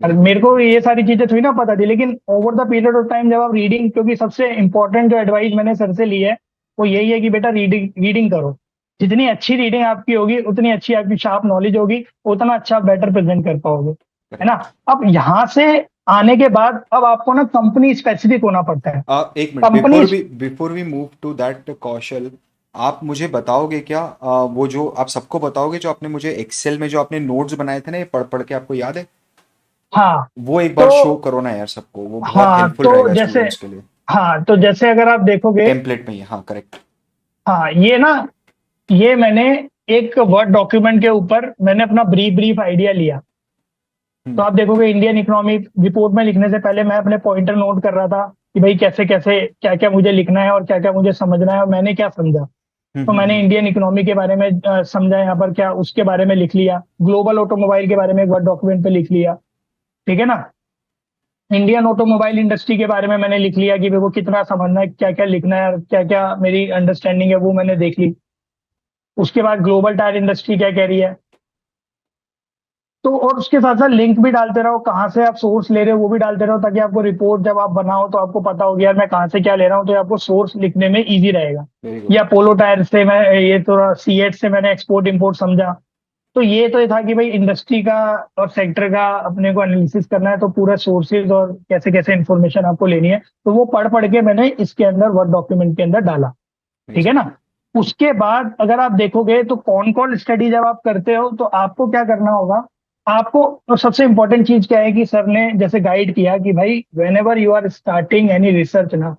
A: वेरी गुड।
B: मेरे को ये सारी चीजें थोड़ी ना पता थी, लेकिन over the period of time जब आप रीडिंग, क्योंकि सबसे इंपॉर्टेंट जो एडवाइस मैंने सर से ली है वो यही है कि बेटा रीडिंग रीडिंग करो। जितनी अच्छी रीडिंग आपकी होगी उतनी अच्छी आपकी शार्प नॉलेज होगी, उतना अच्छा आप बेटर प्रेजेंट कर पाओगे। है ना?
A: करेक्ट।
B: अब यहाँ से आने के बाद अब आपको ना कंपनी स्पेसिफिक होना पड़ता है।
A: एक minute,
B: company,
A: before we move to that Kaushal, आप मुझे बताओगे क्या, वो जो आप सबको बताओगे जो आपने मुझे एक्सेल में जो आपने नोट्स बनाए थे ना, ये पढ़ पढ़ के आपको याद है,
B: हाँ
A: वो एक
B: तो,
A: बार शो करो ना यार सबको, वो बहुत
B: हाँ
A: हेल्पफुल
B: तो
A: रहेगा
B: जैसे,
A: स्टूडेंट्स के लिए।
B: हाँ तो जैसे अगर आप देखोगे,
A: टेम्पलेट में ही, हाँ करेक्ट।
B: हाँ ये ना, ये मैंने एक वर्ड डॉक्यूमेंट के ऊपर मैंने अपना ब्रीफ ब्रीफ आइडिया लिया। तो
A: हम्म।
B: आप देखोगे इंडियन इकोनॉमिक रिपोर्ट में लिखने से पहले मैं अपने पॉइंटर नोट कर रहा था कि भाई कैसे कैसे क्या क्या मुझे लिखना है और क्या क्या मुझे समझना है और मैंने क्या समझा। तो मैंने
A: हम्म।
B: इंडियन इकोनॉमी के बारे में समझा, यहाँ पर क्या उसके बारे में लिख लिया, ग्लोबल ऑटोमोबाइल के बारे में एक वर्ड डॉक्यूमेंट पे लिख लिया। ठीक है ना? इंडियन ऑटोमोबाइल इंडस्ट्री के बारे में मैंने लिख लिया कि मेरे को कितना समझना है, क्या क्या लिखना है, क्या क्या मेरी अंडरस्टैंडिंग है वो मैंने देख ली। उसके बाद ग्लोबल टायर इंडस्ट्री क्या कह रही है, तो और उसके साथ साथ लिंक भी डालते रहो, कहाँ से आप सोर्स ले रहे हो वो भी डालते रहो, ताकि आपको रिपोर्ट जब आप बनाओ तो आपको पता हो गया यार मैं कहाँ से क्या ले रहा हूँ, तो ये आपको सोर्स लिखने में इजी रहेगा।
A: Very good.
B: या पोलो टायर से मैं ये थोड़ा सीएट से मैंने एक्सपोर्ट इंपोर्ट समझा। तो ये था कि भाई इंडस्ट्री का और सेक्टर का अपने को एनालिसिस करना है, तो पूरा सोर्सेज और कैसे कैसे इन्फॉर्मेशन आपको लेनी है, तो वो पढ़ पढ़ के मैंने इसके अंदर वर्ड डॉक्यूमेंट के अंदर डाला। ठीक है ना? उसके बाद अगर आप देखोगे तो कौन कौन स्टडी जब आप करते हो तो आपको क्या करना होगा, आपको तो सबसे इंपॉर्टेंट चीज क्या है कि सर ने जैसे गाइड किया कि भाई whenever you are starting any research ना,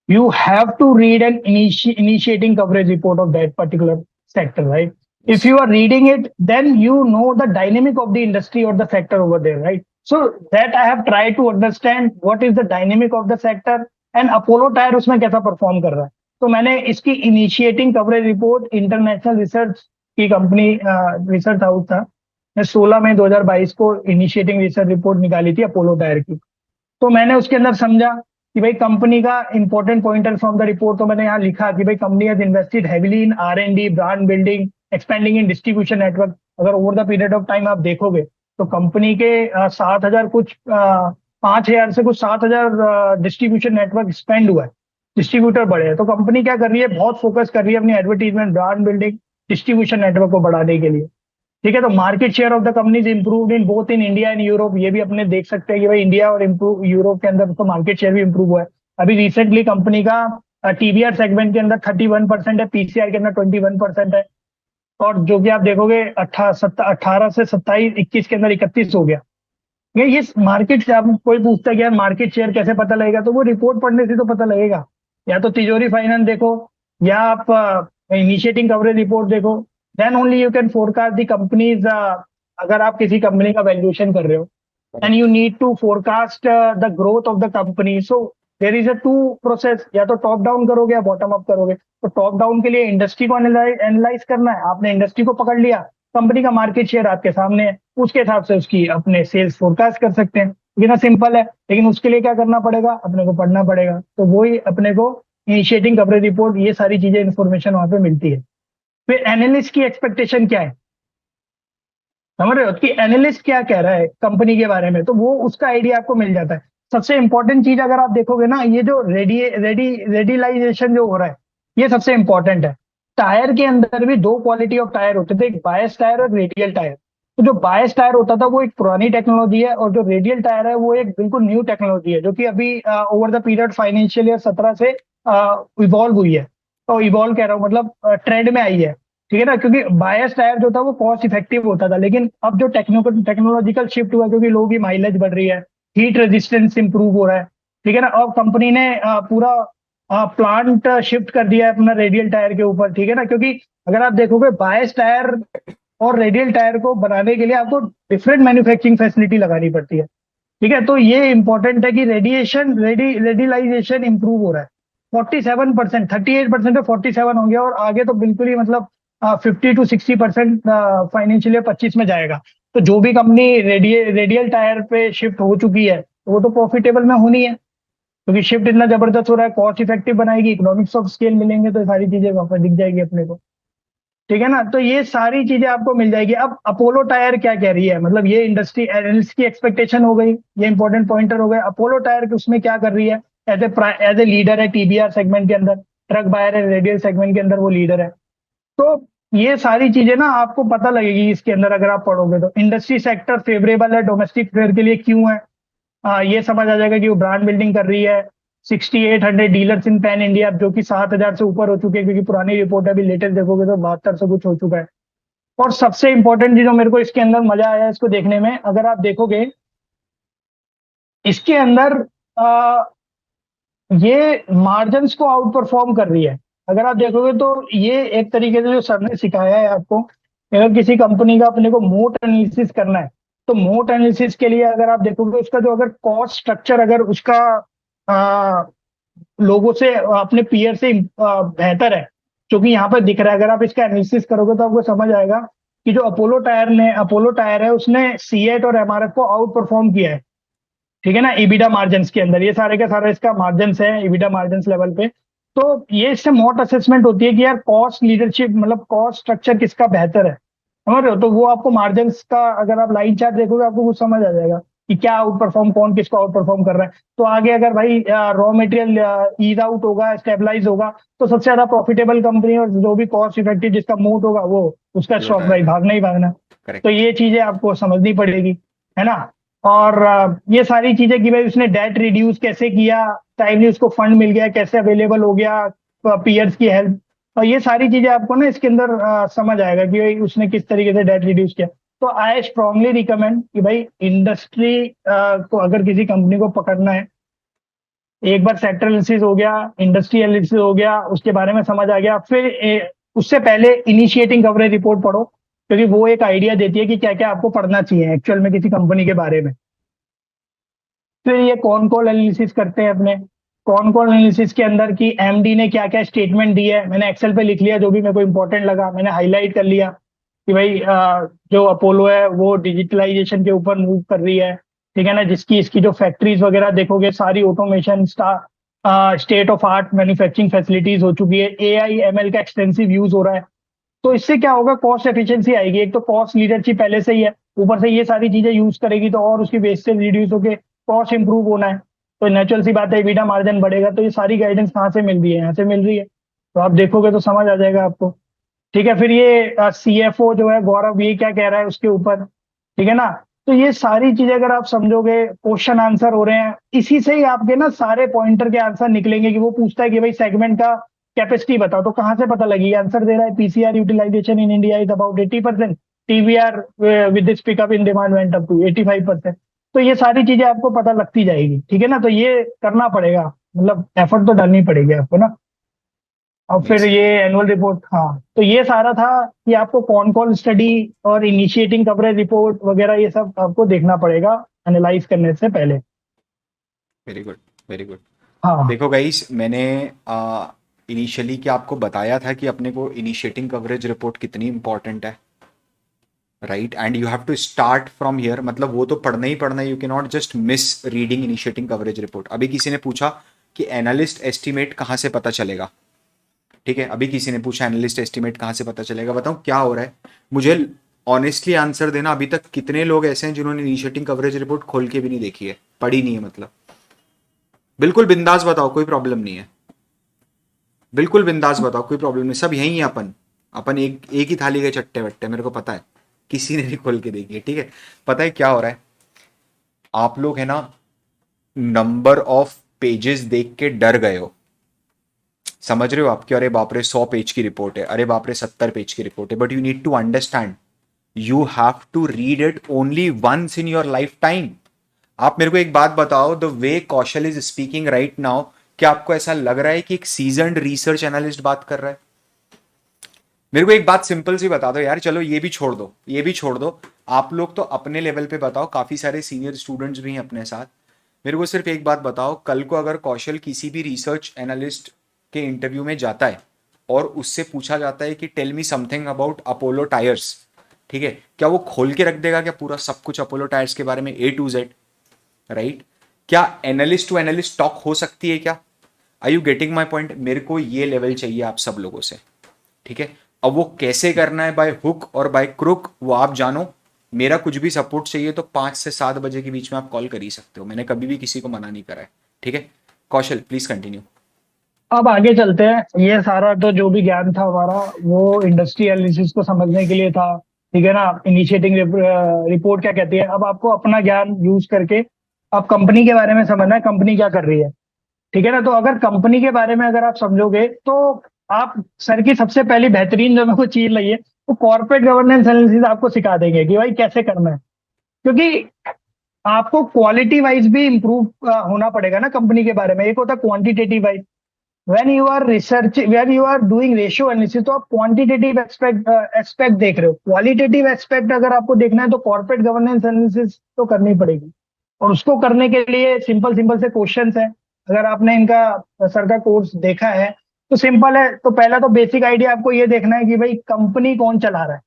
B: you have to read an initiating coverage report of that particular sector, right? If
A: Yes.
B: you are reading it, then you know the dynamic of the industry or the sector over there, right? So that I have tried to understand what is the dynamic of the sector and Apollo Tyre उसमें कैसा perform कर रहा है। तो मैंने इसकी initiating coverage report international research की company research house था, मैं 16 मई 2022 को इनिशिएटिंग रिसर्च रिपोर्ट निकाली थी अपोलो टायर की। तो मैंने उसके अंदर समझा कि भाई कंपनी का important pointer from the report, तो मैंने यहाँ लिखा कि भाई company has invested heavily in R&D, brand building, expending in distribution network. अगर over the period of time आप देखोगे तो कंपनी के 7,000 कुछ 5,000 से कुछ 7,000 डिस्ट्रीब्यूशन नेटवर्क स्पेंड हुआ है, डिस्ट्रीब्यूटर बढ़े हैं। तो कंपनी क्या कर रही है, बहुत फोकस कर रही है अपनी advertisement, brand building, distribution network को बढ़ाने के लिए। ठीक है, तो market share of the companies improved in both in India and Europe, ये भी अपने देख सकते हैं कि भाई इंडिया और इम्प्रूव यूरोप के अंदर तो मार्केट शेयर भी इंप्रूव हुआ है। अभी रिसेंटली कंपनी का TBR सेगमेंट के अंदर 31% है, PCR के अंदर 21% है, और जो कि आप देखोगे 18 से 27, 21 के अंदर 31 हो गया। ये मार्केट से आप कोई पूछता है कि यार मार्केट शेयर कैसे पता लगेगा, तो वो रिपोर्ट पढ़ने से तो पता लगेगा। या तो तिजोरी फाइनेंस देखो, या आप इनिशिएटिंग कवरेज रिपोर्ट देखो, then only you can forecast the companies. अगर आप किसी कंपनी का वैल्यूएशन कर रहे हो and
A: Correct.
B: You need to forecast the growth of the company, so there is a two process, या तो टॉप डाउन करोगे या बॉटम अप करोगे। तो टॉप डाउन के लिए इंडस्ट्री को एनालाइज करना है, आपने इंडस्ट्री को पकड़ लिया, कंपनी का मार्केट शेयर आपके सामने है, उसके हिसाब से उसकी अपने सेल्स फोरकास्ट कर सकते हैं। इतना सिंपल है, लेकिन उसके लिए क्या करना पड़ेगा, अपने को पढ़ना पड़ेगा। तो वही अपने को इनिशिएटिंग कवरेज रिपोर्ट, ये सारी चीजें इन्फॉर्मेशन वहां पे मिलती है। फिर एनालिस्ट की एक्सपेक्टेशन क्या है, समझ रहे हो कि एनालिस्ट क्या कह रहा है कंपनी के बारे में, तो वो उसका आइडिया आपको मिल जाता है। सबसे इंपॉर्टेंट चीज अगर आप देखोगे ना, ये जो रेडिलाइजेशन जो हो रहा है, ये सबसे इंपॉर्टेंट है। टायर के अंदर भी दो क्वालिटी ऑफ टायर होते थे, एक बायस टायर और रेडियल टायर। तो जो बायस टायर होता था वो एक पुरानी टेक्नोलॉजी है, और जो रेडियल टायर है वो एक बिल्कुल न्यू टेक्नोलॉजी है, जो कि अभी over the period financial year 17 से इवॉल्व हुई है। तो इवॉल्व कह रहा हूँ मतलब ट्रेंड में आई है। ठीक है ना, क्योंकि बायस टायर जो था वो कॉस्ट इफेक्टिव होता था, लेकिन अब जो टेक्नोलॉजिकल शिफ्ट हुआ, क्योंकि लोगों की माइलेज बढ़ रही है, हीट रेजिस्टेंस इंप्रूव हो रहा है। ठीक है ना, और कंपनी ने पूरा प्लांट शिफ्ट कर दिया है अपना रेडियल टायर के ऊपर। ठीक है ना, क्योंकि अगर आप देखोगे बायस टायर और रेडियल टायर को बनाने के लिए आपको डिफरेंट मैन्युफैक्चरिंग फैसिलिटी लगानी पड़ती है। ठीक है, तो ये इंपॉर्टेंट है कि रेडिलाइजेशन इंप्रूव हो रहा है। 47%, 38% पे 47 हो गया, और आगे तो बिल्कुल ही मतलब 50 to 60% फाइनेंशियल ईयर 25 में जाएगा। तो जो भी कंपनी रेडियल टायर पे शिफ्ट हो चुकी है, तो वो तो प्रॉफिटेबल में होनी है, क्योंकि शिफ्ट इतना जबरदस्त हो रहा है, कॉस्ट इफेक्टिव बनाएगी, इकोनॉमिक्स ऑफ स्केल मिलेंगे, तो ये सारी चीजें वहां पर दिख जाएगी अपने को। ठीक है ना, तो ये सारी चीजें आपको मिल जाएगी। अब अपोलो टायर क्या कह रही है, मतलब ये इंडस्ट्री एनालिस्ट की एक्सपेक्टेशन हो गई, ये इंपॉर्टेंट पॉइंटर हो गए। अपोलो टायर उसमें क्या कर रही है, एज ए लीडर है TBR सेगमेंट के अंदर, ट्रक बायर है रेडियल सेगमेंट के अंदर वो लीडर है। तो ये सारी चीजें ना आपको पता लगेगी इसके अंदर अगर आप पढ़ोगे तो। इंडस्ट्री सेक्टर फेवरेबल है डोमेस्टिक फेयर के लिए, क्यों है, ये समझ आ जाएगा कि वो ब्रांड बिल्डिंग कर रही है। 6,800 डीलर्स इन पैन इंडिया, जो कि 7,000 से ऊपर हो चुके हैं, क्योंकि पुरानी रिपोर्ट है, अभी लेटेस्ट देखोगे तो 72 से कुछ हो चुका है। और सबसे इंपॉर्टेंट चीज जो मेरे को इसके अंदर मजा आया इसको देखने में, अगर आप देखोगे इसके अंदर आ, ये मार्जिन्स को आउट परफॉर्म कर रही है। अगर आप देखोगे तो ये एक तरीके से जो सर ने सिखाया है आपको, अगर किसी कंपनी का अपने को मोट एनालिसिस करना है, तो मोट एनालिसिस के लिए अगर आप देखोगे उसका जो अगर कॉस्ट स्ट्रक्चर अगर उसका आ, लोगों से अपने पीयर से बेहतर है, जो कि यहाँ पर दिख रहा है, अगर आप इसका एनालिसिस करोगे तो आपको समझ आएगा कि जो अपोलो टायर है उसने C8 और MRF को आउट परफॉर्म किया है। ठीक है ना, ईबिटा मार्जिन के अंदर ये सारे का सारा इसका मार्जिन है ईबिटा मार्जिन लेवल पे। तो ये इससे मोट असेसमेंट होती है कि यार कॉस्ट लीडरशिप मतलब कॉस्ट स्ट्रक्चर किसका बेहतर है, समझ रहे हो। तो वो आपको मार्जिन का अगर आप लाइन चार्ट देखोगे आपको कुछ समझ आ जाएगा कि क्या आउट परफॉर्म, कौन किसको आउट परफॉर्म कर रहा है। तो आगे अगर भाई रॉ मटेरियल ईज आउट होगा, स्टेबलाइज होगा, तो सबसे ज्यादा प्रॉफिटेबल कंपनी और जो भी कॉस्ट इफेक्टिव जिसका मोट होगा वो उसका
A: Apollo
B: स्टॉक
A: Tyre.
B: भाई भागना ही भागना। तो
A: Correct.
B: ये चीजें आपको समझनी पड़ेगी, है ना। और ये सारी चीजें कि भाई उसने डेट रिड्यूस कैसे किया, टाइमली उसको फंड मिल गया, कैसे अवेलेबल हो गया, पीयर्स की हेल्प और ये सारी चीजें आपको ना इसके अंदर समझ आएगा कि भाई उसने किस तरीके से डेट रिड्यूस किया। तो आई स्ट्रांगली रिकमेंड कि भाई इंडस्ट्री को अगर किसी कंपनी को पकड़ना है, एक बार सेक्टर एनालिसिस हो गया, इंडस्ट्री एनालिसिस हो गया, उसके बारे में समझ आ गया, फिर उससे पहले इनिशिएटिंग कवरेज रिपोर्ट पढ़ो, क्योंकि वो एक आइडिया देती है कि क्या क्या आपको पढ़ना चाहिए एक्चुअल में किसी कंपनी के बारे में। फिर ये कौन कॉल एनालिसिस करते हैं अपने, कौन कॉल एनालिसिस के अंदर की एमडी ने क्या क्या स्टेटमेंट दी है, मैंने एक्सेल पे लिख लिया, जो भी मेरे को इंपॉर्टेंट लगा मैंने हाईलाइट कर लिया कि भाई जो अपोलो है वो डिजिटलाइजेशन के ऊपर मूव कर रही है, ठीक है ना, जिसकी इसकी जो फैक्ट्रीज वगैरह देखोगे सारी automation state of art manufacturing facilities हो चुकी है, एआई एमएल का एक्सटेंसिव यूज हो रहा है। तो इससे क्या होगा, कॉस्ट एफिशिएंसी आएगी, एक तो कॉस्ट लीडरशिप पहले से ही है, ऊपर से ये सारी चीजें यूज करेगी तो और उसकी वेस्टेज रिड्यूस होकर कॉस्ट इंप्रूव होना है, तो नेचुरल सी बात है EBITDA मार्जिन बढ़ेगा। तो ये सारी गाइडेंस कहाँ से मिल रही है, यहाँ से मिल रही है, तो आप देखोगे तो समझ आ जाएगा आपको। ठीक है, फिर ये CFO जो है गौरव, ये क्या कह रहा है उसके ऊपर, ठीक है ना। तो ये सारी चीजें अगर आप समझोगे, क्वेश्चन आंसर हो रहे हैं, इसी से ही आपके ना सारे पॉइंटर के आंसर निकलेंगे। कि वो पूछता है कि भाई सेगमेंट का कैपेसिटी बताओ, तो कहाँ से पता लगी, आंसर दे रहा है PCR utilization in India is about 80%, TVR with this pickup in demand went up to 85%। तो ये सारी चीजें आपको पता लगती जाएगी, ठीक है ना। तो ये करना पड़ेगा, मतलब एफर्ट तो डालनी पड़ेगी आपको ना। और फिर
A: Nice.
B: ये एनुअल रिपोर्ट, हाँ तो ये सारा था कि आपको कौन कौन स्टडी और इनिशिएटिंग कवरेज रिपोर्ट वगैरह ये सब आपको देखना पड़ेगा एनालाइज करने से पहले।
A: Very good, very good.
B: हाँ
A: देखो गाइस, मैंने इनिशियली क्या आपको बताया था कि अपने को इनिशिएटिंग कवरेज रिपोर्ट कितनी इंपॉर्टेंट है, right? And you have to start from here, मतलब वो तो पढ़ना ही पढ़ना है, you can not just miss reading initiating coverage report. अभी किसी ने पूछा कि एनालिस्ट एस्टिमेट कहाँ से पता चलेगा, ठीक है, अभी किसी ने पूछा एनालिस्ट एस्टिमेट कहाँ से पता चलेगा, बताऊं क्या हो रहा है, मुझे ऑनेस्टली आंसर देना, अभी तक कितने लोग ऐसे हैं जिन्होंने इनिशिएटिंग कवरेज रिपोर्ट खोल के भी नहीं देखी है, पढ़ी नहीं है, मतलब बिल्कुल बिंदास बताओ, कोई प्रॉब्लम नहीं है, बिल्कुल बिंदास बताओ, कोई प्रॉब्लम नहीं, सब यही है, अपन अपन एक ही थाली के चट्टे बट्टे, मेरे को पता है किसी ने भी खोल के देखी है, ठीक है। पता है क्या हो रहा है, आप लोग है ना नंबर ऑफ पेजेस देख के डर गए हो, समझ रहे हो आप, कि अरे बाप रे 100 पेज की रिपोर्ट है, अरे बाप रे 70 पेज की रिपोर्ट है, but you need to understand, you have to read it only once in your life time. आप मेरे को एक बात बताओ, the way Kaushal is speaking right now, क्या आपको ऐसा लग रहा है कि एक सीजन्ड रिसर्च एनालिस्ट बात कर रहा है? मेरे को एक बात सिंपल सी बता दो यार, चलो ये भी छोड़ दो, ये भी छोड़ दो, आप लोग तो अपने लेवल पे बताओ, काफी सारे सीनियर स्टूडेंट्स भी हैं अपने साथ, मेरे को सिर्फ एक बात बताओ, कल को अगर कौशल किसी भी रिसर्च एनालिस्ट के इंटरव्यू में जाता है और उससे पूछा जाता है कि tell me something about Apollo Tyres, ठीक है, क्या वो खोल के रख देगा क्या पूरा सब कुछ अपोलो टायर्स के बारे में A to Z, राइट? क्या एनालिस्ट टू एनालिस्ट टॉक हो सकती है क्या? आई यू गेटिंग माई पॉइंट? मेरे को ये लेवल चाहिए आप सब लोगों से, ठीक है। अब वो कैसे करना है, बाय हुक और बाय क्रुक, वो आप जानो, मेरा कुछ भी सपोर्ट चाहिए तो 5 से 7 बजे के बीच में आप कॉल कर ही सकते हो, मैंने कभी भी किसी को मना नहीं करा है, ठीक है। कौशल प्लीज कंटिन्यू।
B: अब आगे चलते हैं। ये सारा तो जो भी ज्ञान था हमारा वो इंडस्ट्री एनालिसिस को समझने के लिए था, ठीक है ना। इनिशिएटिंग रिपोर्ट क्या कहती है, अब आपको अपना ज्ञान यूज करके अब कंपनी के बारे में समझना है, कंपनी क्या कर रही है, ठीक है ना। तो अगर कंपनी के बारे में अगर आप समझोगे तो आप सर की सबसे पहली बेहतरीन जो मेरे को चीज लगी है वो कॉर्पोरेट गवर्नेंस एनालिसिस आपको सिखा देंगे कि भाई कैसे करना है। क्योंकि आपको क्वालिटी वाइज भी इम्प्रूव होना पड़ेगा ना कंपनी के बारे में, एक होता है quantitative wise. When you are research, when you are doing ratio analysis, तो आप क्वांटिटेटिव एस्पेक्ट देख रहे हो, क्वालिटेटिव एस्पेक्ट अगर आपको देखना है तो कॉर्पोरेट गवर्नेंस एनालिसिस तो करनी पड़ेगी। और उसको करने के लिए सिंपल सिंपल से क्वेश्चंस है। अगर आपने इनका सर का कोर्स देखा है तो सिंपल है। तो पहला तो बेसिक आइडिया आपको ये देखना है कि भाई कंपनी कौन चला रहा है,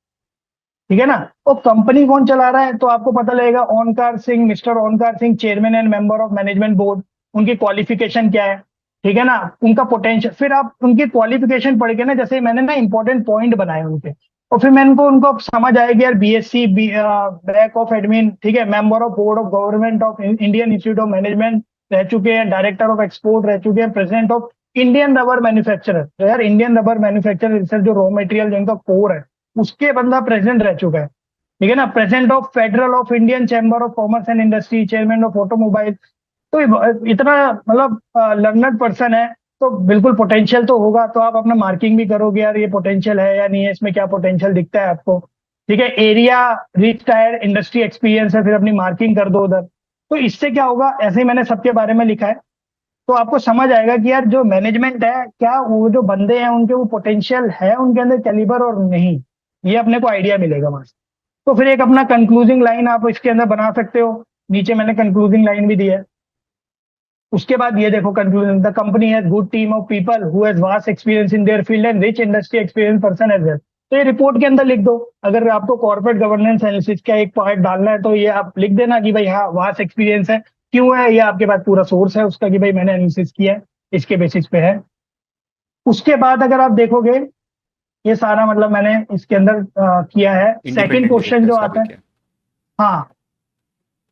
B: ठीक है ना। तो कंपनी कौन चला रहा है तो आपको पता लगेगा, Omkar Singh, mister Omkar Singh, chairman and member of management board, उनकी क्वालिफिकेशन क्या है, ठीक है ना, उनका पोटेंशियल। फिर आप उनकी क्वालिफिकेशन पढ़ के ना, जैसे मैंने ना इंपॉर्टेंट पॉइंट बनाए उनके, और फिर मैंने उनको समझ आएगी यार, BSc बैक ऑफ एडमिन, ठीक है, member of board of government of Indian institute of management रह चुके हैं, डायरेक्टर ऑफ एक्सपोर्ट रह चुके हैं, president of Indian rubber manufacturer. तो यार इंडियन रबर मैन्युफैक्चरर रिसर्च जो रॉ मटेरियल जिनका कोर है उसके बंदा प्रेसिडेंट रह चुका है, ठीक है ना। President of federal of Indian chamber of commerce and industry, chairman of automobile. तो इतना मतलब लर्नड पर्सन है। तो बिल्कुल पोटेंशियल तो होगा, तो आप अपना मार्किंग भी करोगे यार ये पोटेंशियल है या नहीं है, इसमें क्या पोटेंशियल दिखता है आपको। ठीक है, area, rich tyre, industry experience है, फिर अपनी मार्किंग कर दो उधर। तो इससे क्या होगा, ऐसे ही मैंने सबके बारे में लिखा है, तो आपको समझ आएगा कि यार जो मैनेजमेंट है, क्या वो जो बंदे हैं उनके वो पोटेंशियल है उनके अंदर कैलिबर और नहीं, ये अपने को आइडिया मिलेगा वहां से। तो फिर एक अपना कंक्लूजिंग लाइन आप इसके अंदर बना सकते हो, नीचे मैंने कंक्लूजिंग लाइन भी दी है। उसके बाद ये देखो conclusion, the company has good team of people who has vast experience in their field and rich industry experience person as well. तो ये रिपोर्ट के अंदर लिख दो। अगर आपको कॉर्पोरेट गवर्नेंस एनालिसिस का एक पार्ट डालना है तो ये आप लिख देना कि भाई हाँ वास्ट एक्सपीरियंस है, क्यों है, ये आपके पास पूरा सोर्स है उसका कि भाई मैंने एनालिसिस किया है, इसके बेसिस पे है। उसके बाद अगर आप देखोगे, ये सारा मतलब मैंने इसके अंदर किया है। सेकंड
A: इंडिपेंडेंट
B: क्वेश्चन जो
A: डायरेक्टर्स का भी
B: आता है,
A: क्या?
B: हाँ,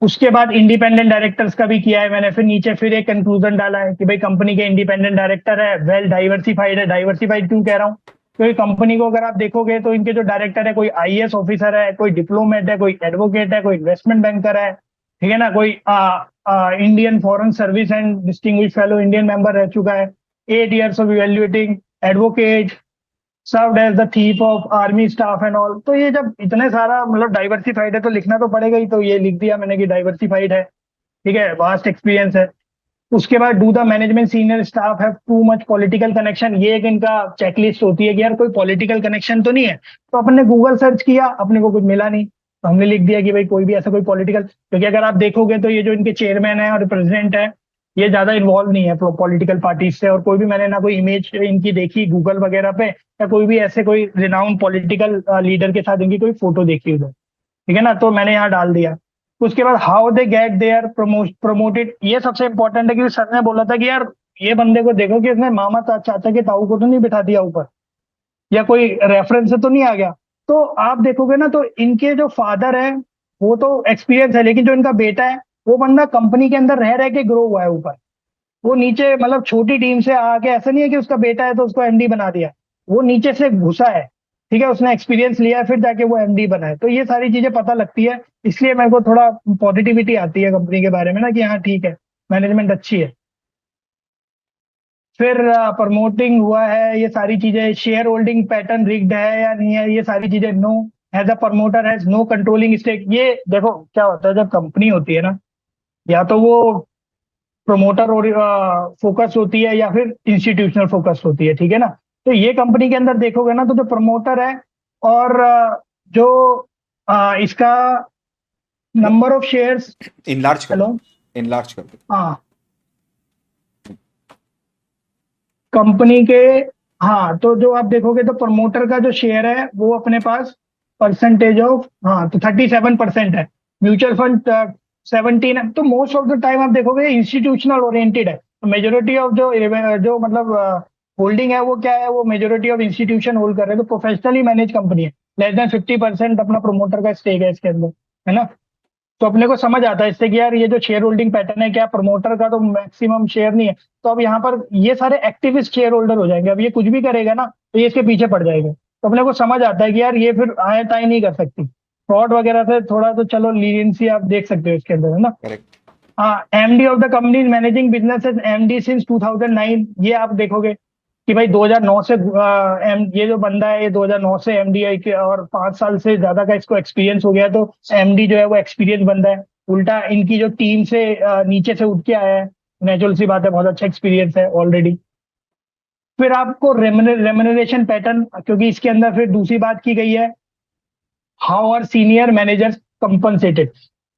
B: उसके बाद इंडिपेंडेंट डायरेक्टर्स का भी किया है मैंने। फिर नीचे फिर एक कंक्लूजन डाला है कि भाई कंपनी के इंडिपेंडेंट डायरेक्टर है, वेल डाइवर्सिफाइड है। डाइवर्सिफाइड क्यों कह रहा हूँ, क्योंकि कंपनी को अगर आप देखोगे तो इनके जो डायरेक्टर है, कोई आईएएस ऑफिसर है, कोई डिप्लोमेट है, कोई एडवोकेट है, कोई इन्वेस्टमेंट बैंकर है, ठीक है ना, कोई Indian foreign service and distinguish fellow Indian member रह चुका है, 8 years of evaluating advocate, served as the chief of army staff and all. तो ये जब इतने सारा मतलब डाइवर्सिफाइड है तो लिखना तो पड़ेगा ही, तो ये लिख दिया मैंने कि डाइवर्सिफाइड है, ठीक है, वास्ट एक्सपीरियंस है। उसके बाद do the management senior staff have too much political connection, ये एक इनका चेकलिस्ट होती है कि यार कोई पॉलिटिकल कनेक्शन तो नहीं है। तो अपन ने गूगल सर्च किया, अपने को कुछ मिला नहीं, तो हमने लिख दिया कि भाई कोई भी ऐसा कोई पॉलिटिकल, क्योंकि अगर आप देखोगे तो ये जो इनके चेयरमैन है और प्रेसिडेंट है, ये ज्यादा इन्वॉल्व नहीं है पॉलिटिकल पार्टी से, और कोई भी मैंने ना कोई इमेज इनकी देखी गूगल वगैरह पे, या कोई भी ऐसे कोई रिनाउंड पॉलिटिकल लीडर के साथ इनकी कोई फोटो देखी उधर, ठीक है ना, तो मैंने यहाँ डाल दिया। उसके बाद how they get their promoted, ये सबसे इंपॉर्टेंट है, क्योंकि सर ने बोला था कि यार ये बंदे को देखो कि इसने मामा चाचा के ताऊ को तो नहीं बिठा दिया ऊपर, या कोई रेफरेंस से तो नहीं आ गया। तो आप देखोगे ना तो इनके जो फादर है वो तो एक्सपीरियंस है, लेकिन जो इनका बेटा है वो बंदा कंपनी के अंदर रह रह के ग्रो हुआ है ऊपर। वो नीचे मतलब छोटी टीम से आके, ऐसा नहीं है कि उसका बेटा है तो उसको एमडी बना दिया, वो नीचे से घुसा है, ठीक है, उसने एक्सपीरियंस लिया है फिर जाके वो एमडी बना है। तो ये सारी चीजें पता लगती है, इसलिए मेरे को थोड़ा पॉजिटिविटी आती है कंपनी के बारे में ना कि हाँ ठीक है, मैनेजमेंट अच्छी है। फिर प्रमोटिंग हुआ है, ये सारी चीजें, शेयर होल्डिंग पैटर्न रिग्ड है या नहीं है, ये सारी चीजें no, as a promoter has no controlling stake. ये देखो क्या होता है जब कंपनी होती है ना, या तो वो प्रोमोटर और फोकस होती है या फिर इंस्टीट्यूशनल फोकस होती है, ठीक है ना। तो ये कंपनी के अंदर देखोगे ना तो जो प्रमोटर है और जो इसका नंबर ऑफ शेयर्स,
A: इनलार्ज कर
B: हेलो,
A: दो, इनलार्ज कर दो।
B: हाँ, कंपनी के, हाँ, तो जो आप देखोगे तो प्रमोटर का जो शेयर है वो अपने पास परसेंटेज ऑफ, हाँ, तो 37% है, म्यूचुअल फंड 17 है। तो मोस्ट ऑफ द टाइम आप देखोगे इंस्टीट्यूशनल ओरिएंटेड है, तो मेजोरिटी ऑफ जो मतलब होल्डिंग है वो क्या है, वो मेजोरिटी ऑफ इंस्टीट्यूशन होल्ड कर रहे हैं, तो प्रोफेशनली मैनेज कंपनी है। लेस देन 50% अपना प्रोमोटर का स्टेक है इसके अंदर, है ना। तो अपने को समझ आता है इससे कि यार ये जो शेयर होल्डिंग पैटर्न है, क्या प्रमोटर का तो मैक्सिमम शेयर नहीं है, तो अब यहाँ पर ये सारे एक्टिविस्ट शेयर होल्डर हो जाएंगे। अब ये कुछ भी करेगा ना तो ये इसके पीछे पड़ जाएगा, तो अपने को समझ आता है कि यार ये फिर आए ताई नहीं कर सकती, फ्रॉड वगैरह से थोड़ा तो चलो लीनियंसी आप देख सकते हो इसके अंदर, है ना।
A: करेक्ट।
B: हाँ, MD of the company managing business MD since 2009, ये आप देखोगे कि भाई 2009 से ये जो बंदा है ये 2009 से एमडी है और 5 साल से ज्यादा का इसको एक्सपीरियंस हो गया, तो एमडी जो है वो एक्सपीरियंस बंदा है। उल्टा इनकी जो टीम से नीचे से उठ के आया है, नेचुरल सी बात है, बहुत अच्छा एक्सपीरियंस है ऑलरेडी। फिर आपको रेमुनरेशन पैटर्न, क्योंकि इसके अंदर फिर दूसरी बात की गई है, how are senior managers compensated.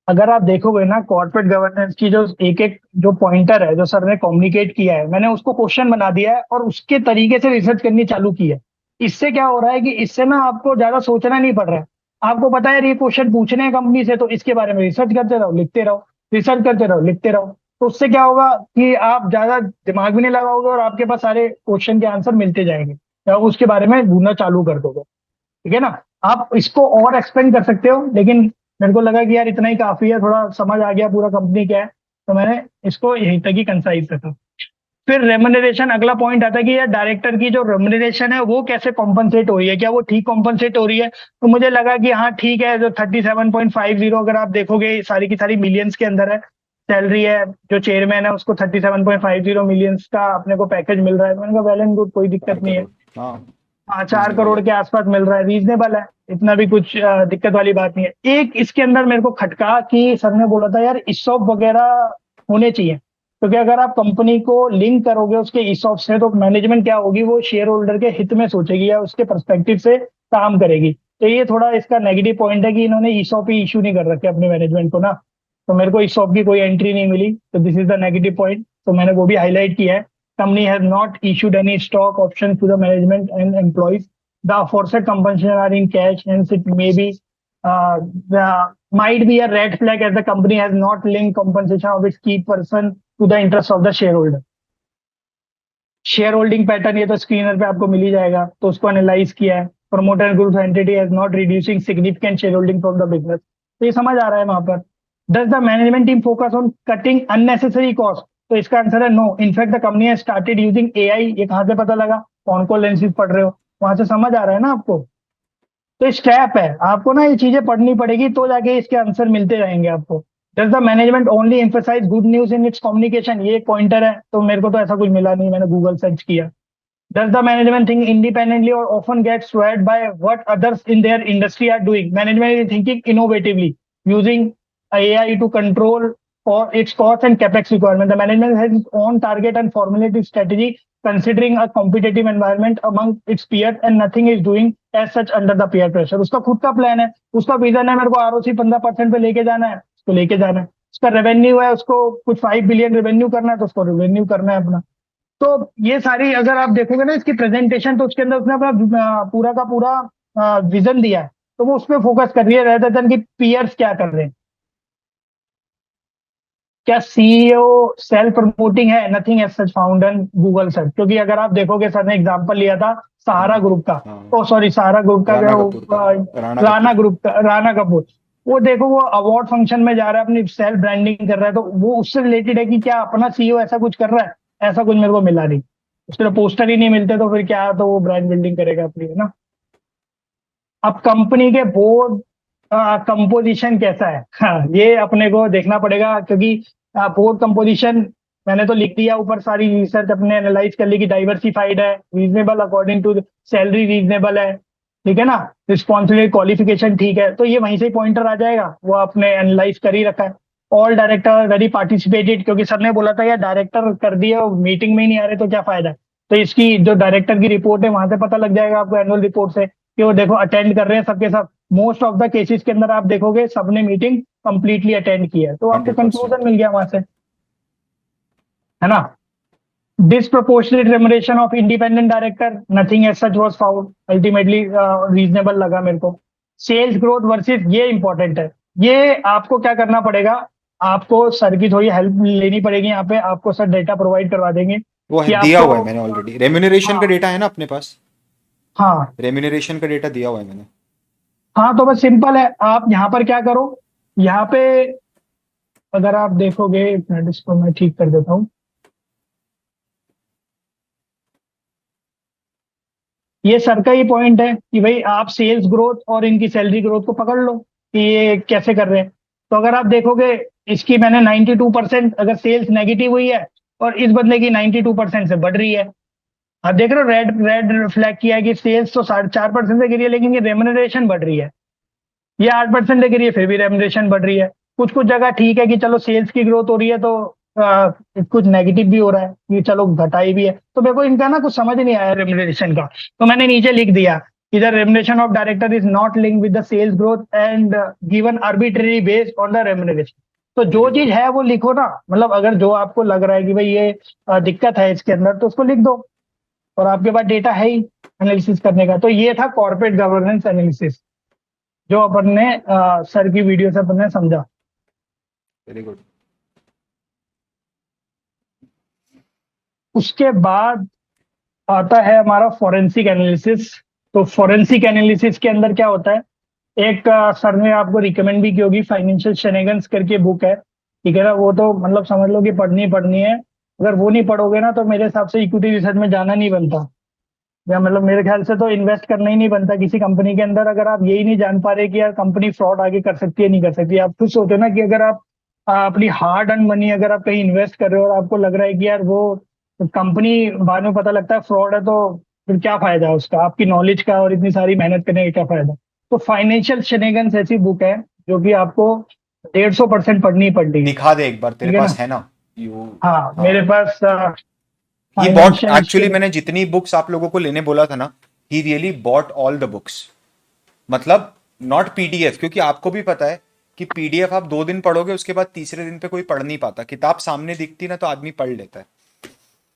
B: अगर आप देखोगे ना कॉर्पोरेट गवर्नेंस की जो एक एक जो पॉइंटर है जो सर ने कम्युनिकेट किया है, मैंने उसको क्वेश्चन बना दिया है और उसके तरीके से रिसर्च करनी चालू की है। इससे क्या हो रहा है कि इससे ना आपको ज्यादा सोचना नहीं पड़ रहा है, आपको पता है ये क्वेश्चन पूछने हैं कंपनी से, तो इसके बारे में रिसर्च करते रहो, लिखते रहो, रिसर्च करते रहो, लिखते रहो। तो उससे क्या होगा कि आप ज्यादा दिमाग भी नहीं लगाओगे और आपके पास सारे क्वेश्चन के आंसर मिलते जाएंगे, या उसके बारे में ढूंढना चालू कर दोगे, ठीक है ना। आप इसको और एक्सपेंड कर सकते हो, लेकिन मेरे को लगा कि यार इतना ही काफी है, थोड़ा समझ आ गया पूरा कंपनी क्या है, तो मैंने इसको यहीं तक ही कंसाइज रखा। फिर रेमुनरेशन, अगला पॉइंट आता है कि यार डायरेक्टर की जो रेमुनरेशन है वो कैसे कॉम्पनसेट हो रही है, क्या वो ठीक कॉम्पनसेट हो रही है। तो मुझे लगा कि हाँ ठीक है, जो 37.50 अगर आप देखोगे सारी की सारी मिलियंस के अंदर है, सैलरी है, जो चेयरमैन है उसको 37.50 मिलियंस का अपने को पैकेज मिल रहा है। मैंने कहा वेल एंड गुड, कोई
A: चार
B: दिक्कत नहीं है।
A: करोड़ हाँ,
B: हाँ, 4 करोड़
A: रीजनेबल है।
B: के आसपास मिल रहा है, रीजनेबल है, इतना भी कुछ दिक्कत वाली बात नहीं है। एक इसके अंदर मेरे को खटका कि सर ने बोला था यार ईसॉप वगैरह होने चाहिए, क्योंकि अगर आप कंपनी को लिंक करोगे उसके ईसॉप से तो मैनेजमेंट क्या होगी, वो शेयर होल्डर के हित में सोचेगी या उसके पर्सपेक्टिव से काम करेगी। तो ये थोड़ा इसका नेगेटिव पॉइंट है कि इन्होंने ईसॉप ही इशू नहीं कर रखे अपने मैनेजमेंट को ना, तो मेरे को ईसॉप की कोई एंट्री नहीं मिली, तो this is the negative point, तो मैंने वो भी हाईलाइट किया है। Company has not issued any stock options to the management and employees. The aforesaid compensation are in cash, hence it may be the might be a red flag as the company has not linked compensation of its key person to the interest of the shareholder. Share holding pattern ये तो screener पे आपको मिल ही जाएगा, तो उसको analyze किया है। Promoter group entity has not reducing significant share holding from the business, तो ये समझ आ रहा है वहां पर। Does the management team focus on cutting unnecessary cost, तो इसका आंसर है no. In fact the company has started using AI. ये कहां से पता लगा, कौन कौन लेंसेज पढ़ रहे हो, वहां से समझ आ रहा है ना आपको। तो स्टेप है, आपको ना ये चीजें पढ़नी पड़ेगी तो जाके इसके आंसर मिलते रहेंगे आपको। Does the management only emphasise good news in its communication, ये एक पॉइंटर है, तो मेरे को तो ऐसा कुछ मिला नहीं, मैंने गूगल सर्च किया। Does the management think independently or often get swayed by what others in their industry are doing? Management is thinking innovatively, using AI to control for its cost and capex requirement. The management has its own target and formulated strategy, considering a competitive environment among its peers, and nothing is doing as such under the peer pressure. उसका खुद का plan है, उसका vision है, मेरे को ROC 15% पे लेके जाना है, उसको लेके जाना है। उसका रेवेन्यू है, उसको कुछ 5 बिलियन रेवेन्यू करना है, तो उसको रेवेन्यू करना है अपना। तो ये सारी अगर आप देखोगे ना इसकी प्रेजेंटेशन, तो उसके अंदर उसने अपना पूरा का पूरा विजन दिया है, तो वो उस पर फोकस कर रही है rather than कि पीयर्स क्या कर रहे हैं। क्या सीईओ सेल्फ प्रमोटिंग है? Nothing as such found in Google search, क्योंकि अगर आप देखोगे सर ने एग्जांपल लिया था सहारा ग्रुप का,
A: हाँ,
B: ओ सॉरी सहारा ग्रुप का
A: राणा
B: जो
A: कपूर का, राणा
B: राणा
A: कपूर।
B: ग्रुप का, राणा कपूर। वो देखो वो अवार्ड फंक्शन में जा रहा है, अपनी सेल्फ ब्रांडिंग कर रहा है, तो वो उससे रिलेटेड है कि क्या अपना सीईओ ऐसा कुछ कर रहा है? ऐसा कुछ मेरे को मिला नहीं, उसके लिए पोस्टर ही नहीं मिलते, तो फिर क्या, तो वो ब्रांड बिल्डिंग करेगा अपनी, है ना। अब कंपनी के बोर्ड कंपोजिशन कैसा है, हाँ, ये अपने को देखना पड़ेगा, क्योंकि बोर्ड कंपोजिशन मैंने तो लिख दिया ऊपर, सारी रिसर्च अपने एनालाइज कर ली कि डाइवर्सिफाइड है, reasonable according to salary reasonable है, ठीक है ना, रिस्पॉन्सिबिलिटी क्वालिफिकेशन ठीक है, तो ये वहीं से पॉइंटर आ जाएगा, वो आपने एनालाइज कर ही रखा है। ऑल डायरेक्टर वेरी पार्टिसिपेटेड, क्योंकि सर ने बोला था यार डायरेक्टर कर दिया, मीटिंग में ही नहीं आ रहे तो क्या फायदा है। तो इसकी जो डायरेक्टर की रिपोर्ट है वहां से पता लग जाएगा आपको, एनुअल रिपोर्ट से, कि वो देखो अटेंड कर रहे हैं सबके सब। मोस्ट ऑफ द केसेस के अंदर आप देखोगे सबने मीटिंग कंप्लीटली अटेंड किया है, तो आपको
A: 100%।
B: कंक्लूजन मिल गया वहां से, है ना। Disproportionate remuneration of independent director, nothing as such was found, ultimately reasonable लगा मेरे को। सेल्स ग्रोथ वर्सेस, ये इंपॉर्टेंट है, ये आपको क्या करना पड़ेगा, आपको सर की थोड़ी हेल्प लेनी पड़ेगी यहाँ पे, आपको सर डेटा प्रोवाइड करवा देंगे
A: वो
B: कि
A: है, दिया
B: आपको।
A: हुआ है मैंने ऑलरेडी, रेम्यूनरेशन का
B: हाँ
A: डेटा है ना अपने पास,
B: हाँ
A: रेम्यूनरेशन का डेटा दिया हुआ है मैंने।
B: हाँ, तो बस सिंपल है, आप यहाँ पर क्या करो, यहाँ पे अगर आप देखोगे, एक मिनट इसको मैं ठीक कर देता हूँ। ये सर का ही पॉइंट है कि भाई आप सेल्स ग्रोथ और इनकी सैलरी ग्रोथ को पकड़ लो कि ये कैसे कर रहे हैं। तो अगर आप देखोगे इसकी मैंने 92%, अगर सेल्स नेगेटिव हुई है और इस बंदे की 92% से बढ़ रही है। आप देख रहे हो रेड रेड रिफ्लेक्ट किया है कि सेल्स तो 4.5% से गिरी है, लेकिन ये रेमुनरेशन बढ़ रही है। ये 8% से गिरी है, फिर भी रेमुनरेशन बढ़ रही है। कुछ कुछ जगह ठीक है कि चलो सेल्स की ग्रोथ हो रही है, तो कुछ नेगेटिव भी हो रहा है कि चलो घटाई भी है, तो मेरे को इनका ना कुछ समझ नहीं आया रेमुनरेशन का, तो मैंने नीचे लिख दिया, इधर remuneration of director is not link with the sales growth and given arbitrary based on the remuneration. तो जो
A: वेरी
B: चीज
A: गुड।
B: है वो लिखो ना, मतलब अगर जो आपको लग रहा है कि भाई ये दिक्कत है इसके अंदर, तो उसको लिख दो, और आपके पास डेटा है ही एनालिसिस करने का। तो ये था कॉर्पोरेट गवर्नेंस एनालिसिस, जो अपन ने सर की वीडियो से अपन ने समझा।
A: Very good.
B: उसके बाद आता है हमारा फोरेंसिक एनालिसिस। तो फोरेंसिक एनालिसिस के अंदर क्या होता है, एक सर ने आपको रिकमेंड भी की होगी, फाइनेंशियल शेनेगन्स करके बुक है, ठीक है ना, वो तो मतलब समझ लो कि पढ़नी पढ़नी है। अगर वो नहीं पढ़ोगे ना, तो मेरे हिसाब से इक्विटी रिसर्च में जाना नहीं बनता, या मतलब मेरे ख्याल से तो इन्वेस्ट करना ही नहीं बनता किसी कंपनी के अंदर, अगर आप यही नहीं जान पा रहे कि यार कंपनी फ्रॉड आगे कर सकती है नहीं कर सकती। आप खुद सोचो ना कि अगर आप अपनी हार्ड अर्न मनी अगर आप कहीं इन्वेस्ट कर रहे हो और आपको लग रहा है कि यार वो कंपनी बाद में पता लगता है फ्रॉड है, तो फिर क्या फायदा है उसका, आपकी नॉलेज का और इतनी सारी मेहनत करने का क्या फायदा। तो फाइनेंशियल शेनेगन्स ऐसी बुक है जो कि आपको 150% पढ़नी ही पड़नी है।
A: दिखा दे एक बार, तेरे
B: ठीक है
A: पास
B: ना।
A: है ना? यू।
B: हाँ
A: हाँ।
B: मेरे पास
A: ही बॉट
B: फाइनेंशियल
A: एक्चुअली, मैंने जितनी बुक्स आप लोगों को लेने बोला था ना, he really bot all the books. मतलब नॉट पीडीएफ, क्योंकि आपको भी पता है कि पीडीएफ आप 2 दिन पढ़ोगे, उसके बाद तीसरे दिन पे कोई पढ़ नहीं पाता। किताब सामने दिखती ना तो आदमी पढ़ लेता है।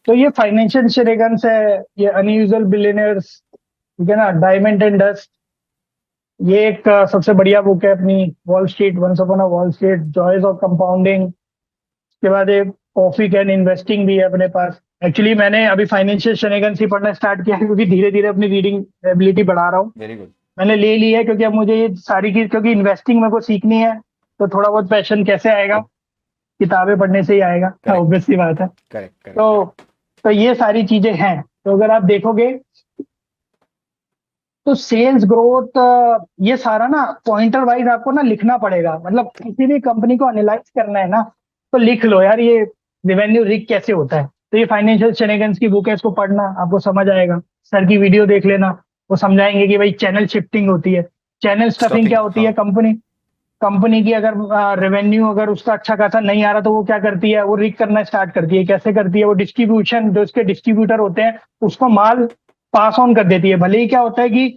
B: तो ये फाइनेंशियल शेनेगन्स है, ये अनयूजुअल बिलियनर्स, ठीक है ना, डायमंड एंड डस्ट, ये एक सबसे बढ़िया बुक है अपनी। Wall Street, once upon a Wall Street, joys of compounding. उसके बाद एक कॉफी कैन इन्वेस्टिंग भी है अपने पास। एक्चुअली मैंने अभी फाइनेंशियल शेनेगन्स ही पढ़ना स्टार्ट किया है, क्योंकि धीरे धीरे अपनी रीडिंग एबिलिटी बढ़ा रहा हूँ।
A: Very good.
B: मैंने ले ली है क्योंकि अब मुझे ये सारी चीज, क्योंकि इन्वेस्टिंग मेरे को सीखनी है, तो थोड़ा बहुत पैशन कैसे आएगा, किताबें पढ़ने से ही आएगा,
A: करेक्ट,
B: ऑब्वियस सी बात है।
A: करेक्ट, करेक्ट,
B: तो
A: करेक्ट।
B: तो ये सारी चीजें हैं। तो अगर आप देखोगे तो सेल्स ग्रोथ, ये सारा ना पॉइंटर वाइज आपको ना लिखना पड़ेगा। मतलब किसी भी कंपनी को एनालाइज करना है ना, तो लिख लो यार ये रेवेन्यू रिक कैसे होता है। तो ये फाइनेंशियल शेनेगन्स की बुक है, इसको पढ़ना आपको समझ आएगा। सर की वीडियो देख लेना, वो समझाएंगे कि भाई चैनल शिफ्टिंग होती है, चैनल स्टफिंग
A: स्टफिंग,
B: क्या होती
A: हाँ।
B: है। कंपनी कंपनी की अगर रेवेन्यू अगर उसका अच्छा खासा नहीं आ रहा, तो वो क्या करती है, वो रिक करना स्टार्ट करती है। कैसे करती है, वो डिस्ट्रीब्यूशन, जो उसके डिस्ट्रीब्यूटर होते हैं, उसको माल पास ऑन कर देती है। भले ही क्या होता है कि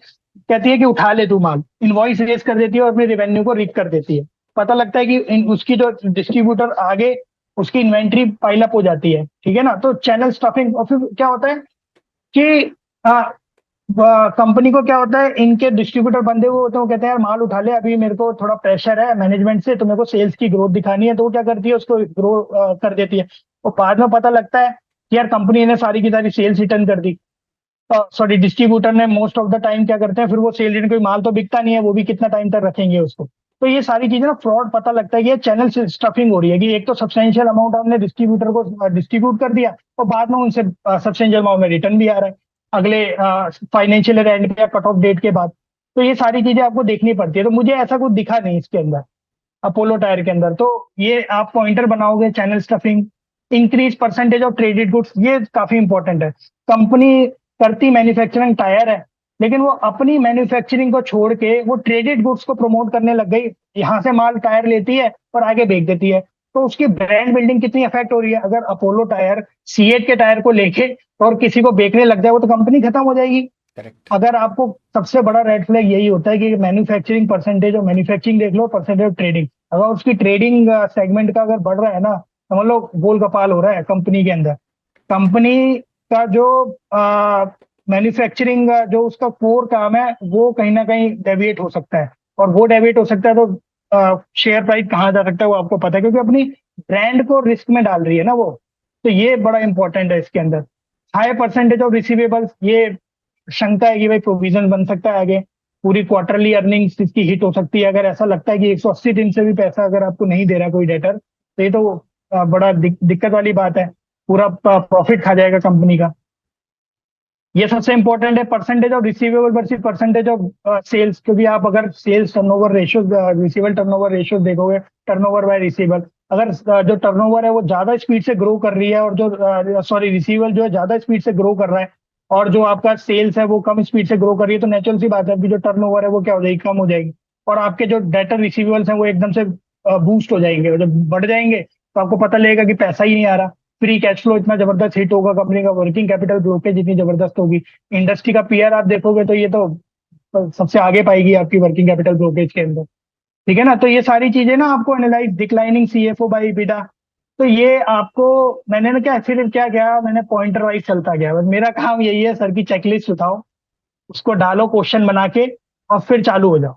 B: कहती है कि उठा ले तू माल, इनवॉइस रेज कर देती है और अपनी रेवेन्यू को रिक कर देती है। पता लगता है कि उसकी जो डिस्ट्रीब्यूटर आगे, उसकी इन्वेंट्री पाइल अप हो जाती है। ठीक है ना। तो चैनल स्टफिंग, और फिर क्या होता है कि कंपनी को क्या होता है, इनके डिस्ट्रीब्यूटर बंदे हुए होते हैं, वो कहते हैं यार माल उठा ले, अभी मेरे को थोड़ा प्रेशर है मैनेजमेंट से, तो मेरे को सेल्स की ग्रोथ दिखानी है। तो वो क्या करती है, उसको ग्रो कर देती है। और बाद में पता लगता है कि यार कंपनी ने सारी की सारी सेल्स रिटर्न कर दी। सॉरी, डिस्ट्रीब्यूटर ने मोस्ट ऑफ द टाइम क्या करते हैं, फिर वो सेल रिटर्न, कोई माल तो बिकता नहीं है, वो भी कितना टाइम तक रखेंगे उसको। तो ये सारी चीजें ना फ्रॉड पता लगता है कि ये चैनल स्टफिंग हो रही है, कि एक तो सब्सटेंशियल अमाउंट हमने डिस्ट्रीब्यूटर को डिस्ट्रीब्यूट कर दिया, और बाद में उनसे सब्सटेंशियल अमाउंट में रिटर्न भी आ रहा है अगले फाइनेंशियल एंड पे या कट ऑफ डेट के बाद। तो ये सारी चीजें आपको देखनी पड़ती है। तो मुझे ऐसा कुछ दिखा नहीं इसके अंदर, अपोलो टायर के अंदर। तो ये आप पॉइंटर बनाओगे, channel stuffing, increase percentage of traded goods, ये काफी इंपॉर्टेंट है। कंपनी करती मैन्युफैक्चरिंग टायर है, लेकिन वो अपनी मैन्युफैक्चरिंग को छोड़ के वो ट्रेडेड गुड्स को प्रमोट करने लग गई। यहाँ से माल टायर लेती है और आगे बेच देती है। तो उसकी ब्रांड बिल्डिंग कितनी इफेक्ट हो रही है। अगर अपोलो टायर सीएट के टायर को लेके और किसी को बेचने लग जाए, वो तो कंपनी खत्म हो जाएगी।
A: करेक्ट।
B: अगर आपको, सबसे बड़ा रेड फ्लैग यही होता है कि मैन्युफैक्चरिंग परसेंटेज, और मैन्युफैक्चरिंग देख लो, परसेंटेज ऑफ ट्रेडिंग, अगर उसकी ट्रेडिंग सेगमेंट का अगर बढ़ रहा है ना, समझ लो गोल कपाल हो रहा है कंपनी के अंदर। कंपनी का जो मैन्युफैक्चरिंग जो उसका कोर काम है, वो कहीं ना कहीं डेविएट हो सकता है। और वो डेविएट हो सकता है तो शेयर प्राइस कहाँ जा सकता है वो आपको पता है, क्योंकि अपनी ब्रांड को रिस्क में डाल रही है ना वो। तो ये बड़ा इंपॉर्टेंट है इसके अंदर। हाई परसेंटेज ऑफ रिसीवेबल्स, ये शंका है कि भाई प्रोविजन बन सकता है आगे, पूरी क्वार्टरली अर्निंग्स इसकी हिट हो सकती है। अगर ऐसा लगता है कि 180 दिन से भी पैसा अगर आपको नहीं दे रहा कोई डेटर, तो ये तो बड़ा दिक्कत वाली बात है। पूरा प्रॉफिट खा जाएगा कंपनी का। ये सबसे इंपॉर्टेंट है, percentage of receivable versus percentage of sales. क्योंकि आप अगर sales turnover ratio, receivable turnover ratio देखोगे, टर्नओवर बाय रिसीवेबल, अगर जो टर्नओवर है वो ज्यादा स्पीड से ग्रो कर रही है, और जो सॉरी रिसीवेबल जो है ज्यादा स्पीड से ग्रो कर रहा है, और जो आपका सेल्स है वो कम स्पीड से ग्रो कर रही है, तो नेचुरल सी बात है कि जो टर्नओवर है वो क्या हो जाएगी, कम हो जाएगी। और आपके जो डेटर रिसीवेबल्स हैं वो एकदम से बूस्ट हो जाएंगे। और जब बढ़ जाएंगे तो आपको पता लगेगा कि पैसा ही नहीं आ रहा, फ्री कैश फ्लो इतना जबरदस्त हिट होगा कंपनी का, वर्किंग कैपिटल ब्लॉकेज इतनी जबरदस्त होगी। इंडस्ट्री का पीआर आप देखोगे तो ये तो सबसे आगे पाएगी आपकी वर्किंग कैपिटल ब्लॉकेज के अंदर। ठीक है ना। तो ये सारी चीजें ना आपको एनालाइज, डिक्लाइनिंग सीएफओ बाई बिडा, तो ये आपको, मैंने ना क्या फिर क्या किया, मैंने पॉइंटर वाइज चलता गया। बस मेरा काम यही है, सर की चेकलिस्ट उठाओ, उसको डालो क्वेश्चन बना के, और फिर चालू हो जाओ।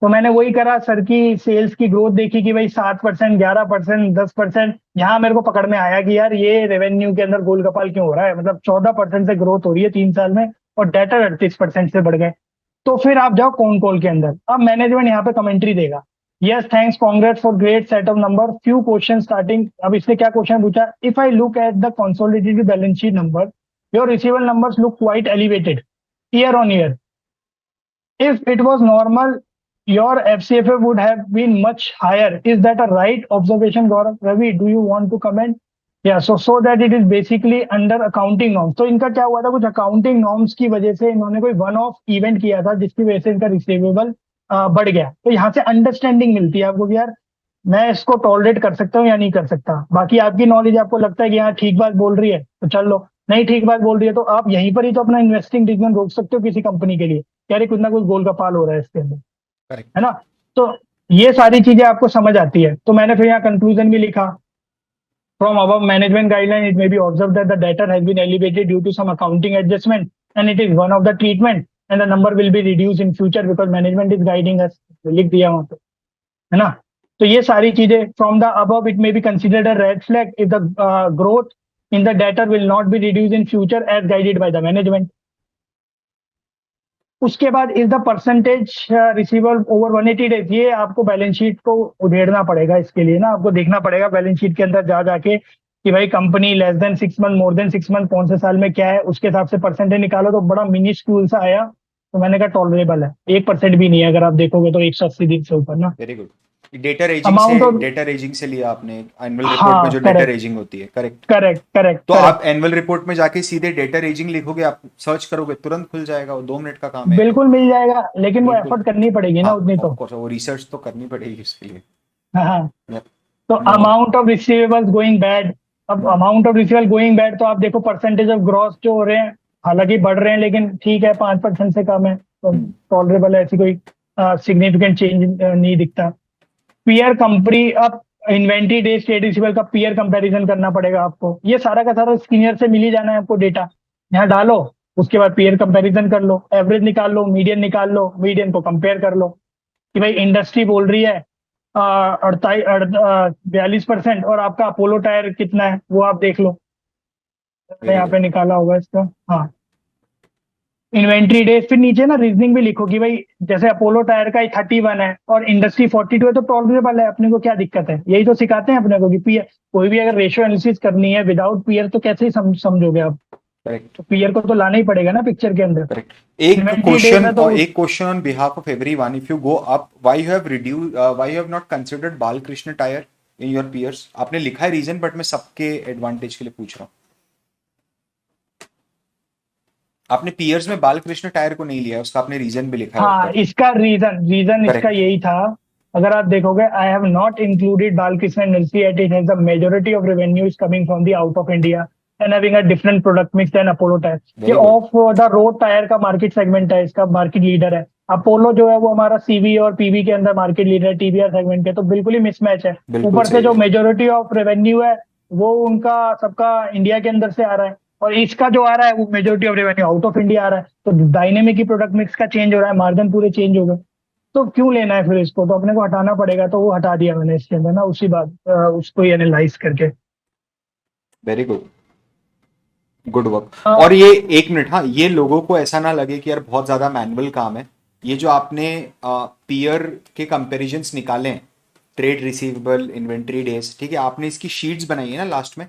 B: तो मैंने वही करा, सर की सेल्स की ग्रोथ देखी कि भाई 7%, 11%, 10%, यहाँ मेरे को पकड़ में आया कि यार ये रेवेन्यू के अंदर गोल कपाल क्यों हो रहा है। मतलब 14% से ग्रोथ हो रही है 3 साल में, और डेटर 38% से बढ़ गए। तो फिर आप जाओ कॉन कॉल के अंदर, अब मैनेजमेंट यहाँ पे कमेंट्री देगा। Yes thanks, congrats for great set of number, few question starting. अब इसने क्या क्वेश्चन पूछा, if I look at the consolidated balance sheet number, your receivable numbers look quite elevated year on year. If it was normal, your FCFA would have been much higher. Is that a right observation, Gaurav? Ravi, do you want to comment? Yeah, so that it is basically under accounting norms. तो इनका क्या हुआ था, कुछ accounting norms की वजह से इन्होंने कोई वन ऑफ इवेंट किया था जिसकी वजह से इनका रिसीवेबल बढ़ गया। तो यहाँ से अंडरस्टैंडिंग मिलती है आपको कि यार मैं इसको टॉलरेट कर सकता हूँ या नहीं कर सकता। बाकी आपकी नॉलेज, आपको लगता है कि हाँ ठीक बात बोल रही है तो चल लो, नहीं ठीक बात बोल रही है तो आप यहीं पर ही तो अपना इन्वेस्टिंग डिसीजन रोक सकते हो किसी कंपनी के लिए, यार ये कुछ ना कुछ गोल का पाल हो रहा है इसके अंदर,
A: करेक्ट।
B: है ना। तो ये सारी चीजें आपको समझ आती है। तो मैंने फिर यहाँ कंक्लूजन भी लिखा, from above management guideline it may be observed that the debtor has been elevated due to some accounting adjustment and it is one of the treatment and the number will be reduced in future because management is guiding us, लिख दिया वहां पे, है ना। तो ये सारी चीजें from the above it may be considered a red flag if the growth in the debtor will not be reduced in future as guided by the management। उसके बाद is the percentage receivable over 180 days, ये आपको balance sheet को उधेड़ना पड़ेगा। इसके लिए ना आपको देखना पड़ेगा बैलेंस शीट के अंदर जा जाके कि भाई company less than 6 month, more than 6 month, कौन से साल में क्या है, उसके हिसाब से परसेंटेज निकालो। तो बड़ा मिनी स्कूल सा आया, तो मैंने कहा टॉलरेबल है, 1% भी नहीं है अगर आप देखोगे तो 180 दिन से ऊपर ना।
A: Very good.
B: Amount of,
A: data raising से लिया आपने एनुअल रिपोर्ट में
B: हाँ
A: जो डेटा
B: करेक्ट
A: रेजिंग होती है, करेक्ट।
B: करेक्ट करेक्ट
A: तो आप
B: करेक्ट,
A: एनुअल रिपोर्ट में जाके सीधे डेटा रेजिंग लिखोगे, आप सर्च करोगे, तुरंत खुल जाएगा, वो 2 मिनट का काम है ये तो।
B: बिल्कुल मिल जाएगा, लेकिन वो
A: बिल्कुल।
B: एफर्ट करनी पड़ेगी ना
A: हाँ,
B: उतनी
A: ऑफ
B: तो।
A: कोर्स वो रिसर्च तो करनी पड़ेगी उसके लिए।
B: हाँ हाँ। तो
A: no no.
B: Amount of receivables going bad, अब amount of receivable going bad तो आप देखो परसेंटेज ऑफ ग्रॉस जो हो रहे हैं, हालांकि बढ़ रहे हैं लेकिन ठीक है 5% से कम है तो टॉलरेबल है, ऐसी कोई सिग्निफिकेंट चेंज नहीं दिखता। पीयर कंपनी, अब इन्वेंट्री डेज ट्रेड रिसीवेबल का पीयर कंपैरिजन करना पड़ेगा आपको। ये सारा का सारा स्क्रीनियर से मिल ही जाना है आपको, डेटा यहाँ डालो, उसके बाद पीयर कंपैरिजन कर लो, एवरेज निकाल लो, मीडियन निकाल लो, मीडियन को कंपेयर कर लो कि भाई इंडस्ट्री बोल रही है 42% और आपका अपोलो टायर कितना है वो आप देख लो, मैंने यहाँ पे निकाला होगा इसका। हाँ, इन्वेंट्री डेज, फिर नीचे ना रीजनिंग भी लिखो कि भाई जैसे अपोलो टायर का 31 है और इंडस्ट्री 42 है तो टॉलरेबल है, अपने को क्या दिक्कत है। यही तो सिखाते हैं अपने को कि पीयर, कोई भी अगर रेशियो एनालिसिस करनी है विदाउट पीयर तो कैसे ही समझोगे आप।
A: करेक्ट
B: तो पीयर को तो लाना ही पड़ेगा ना पिक्चर के अंदर।
A: करेक्ट। एक
B: इन्वेंट्री डेज
A: क्वेश्चन
B: है तो
A: एक question on behalf of everyone, if you go up, why you have reduce, why you have not considered Balkrishna tyre in your peers. आपने लिखा है रीजन, बट मैं सबके एडवांटेज के लिए पूछ रहा हूँ। आपने पीयर्स में बालकृष्ण टायर को नहीं लिया, उसका आपने रीजन भी लिखा है
B: हाँ,
A: ऊपर।
B: इसका रीजन इसका
A: करेक्ट।
B: यही था। अगर आप देखोगे, I have not included Balkrishna industry at it has the majority of revenue is coming from the out of India and having a different product mix than Apollo tyre. ये
A: very good.
B: Off the road tyre का market segment है, इसका market leader है। Apollo जो है वो हमारा CV और पीवी के अंदर मार्केट लीडर है, टीबीआर सेगमेंट के, तो बिल्कुल ही मिसमैच है।
A: बिल्कुल
B: ऊपर से
A: सही
B: जो
A: है।
B: मेजोरिटी ऑफ रेवेन्यू है वो उनका सबका इंडिया के अंदर से आ रहा है और इसका जो आ रहा है वो majority of revenue out of India आ रहा है। तो डायनेमिक की प्रोडक्ट मिक्स का चेंज हो रहा है, मार्जिन पूरे चेंज हो गए। तो क्यों लेना है फिर इसको, तो अपने को हटाना पड़ेगा, तो वो हटा दिया मैंने इसके अंदर ना उसी बात उसको ही एनालाइज करके।
A: Very good, good work.
B: Uh,
A: और ये 1 मिनट, हाँ, ये लोगों को ऐसा ना लगे कि यार बहुत ज्यादा मैनुअल काम है। ये जो आपने पीयर के कंपैरिजंस निकाले हैं, ट्रेड रिसीवेबल, इन्वेंट्री डेज, ठीक है, आपने इसकी शीट्स बनाई है ना लास्ट में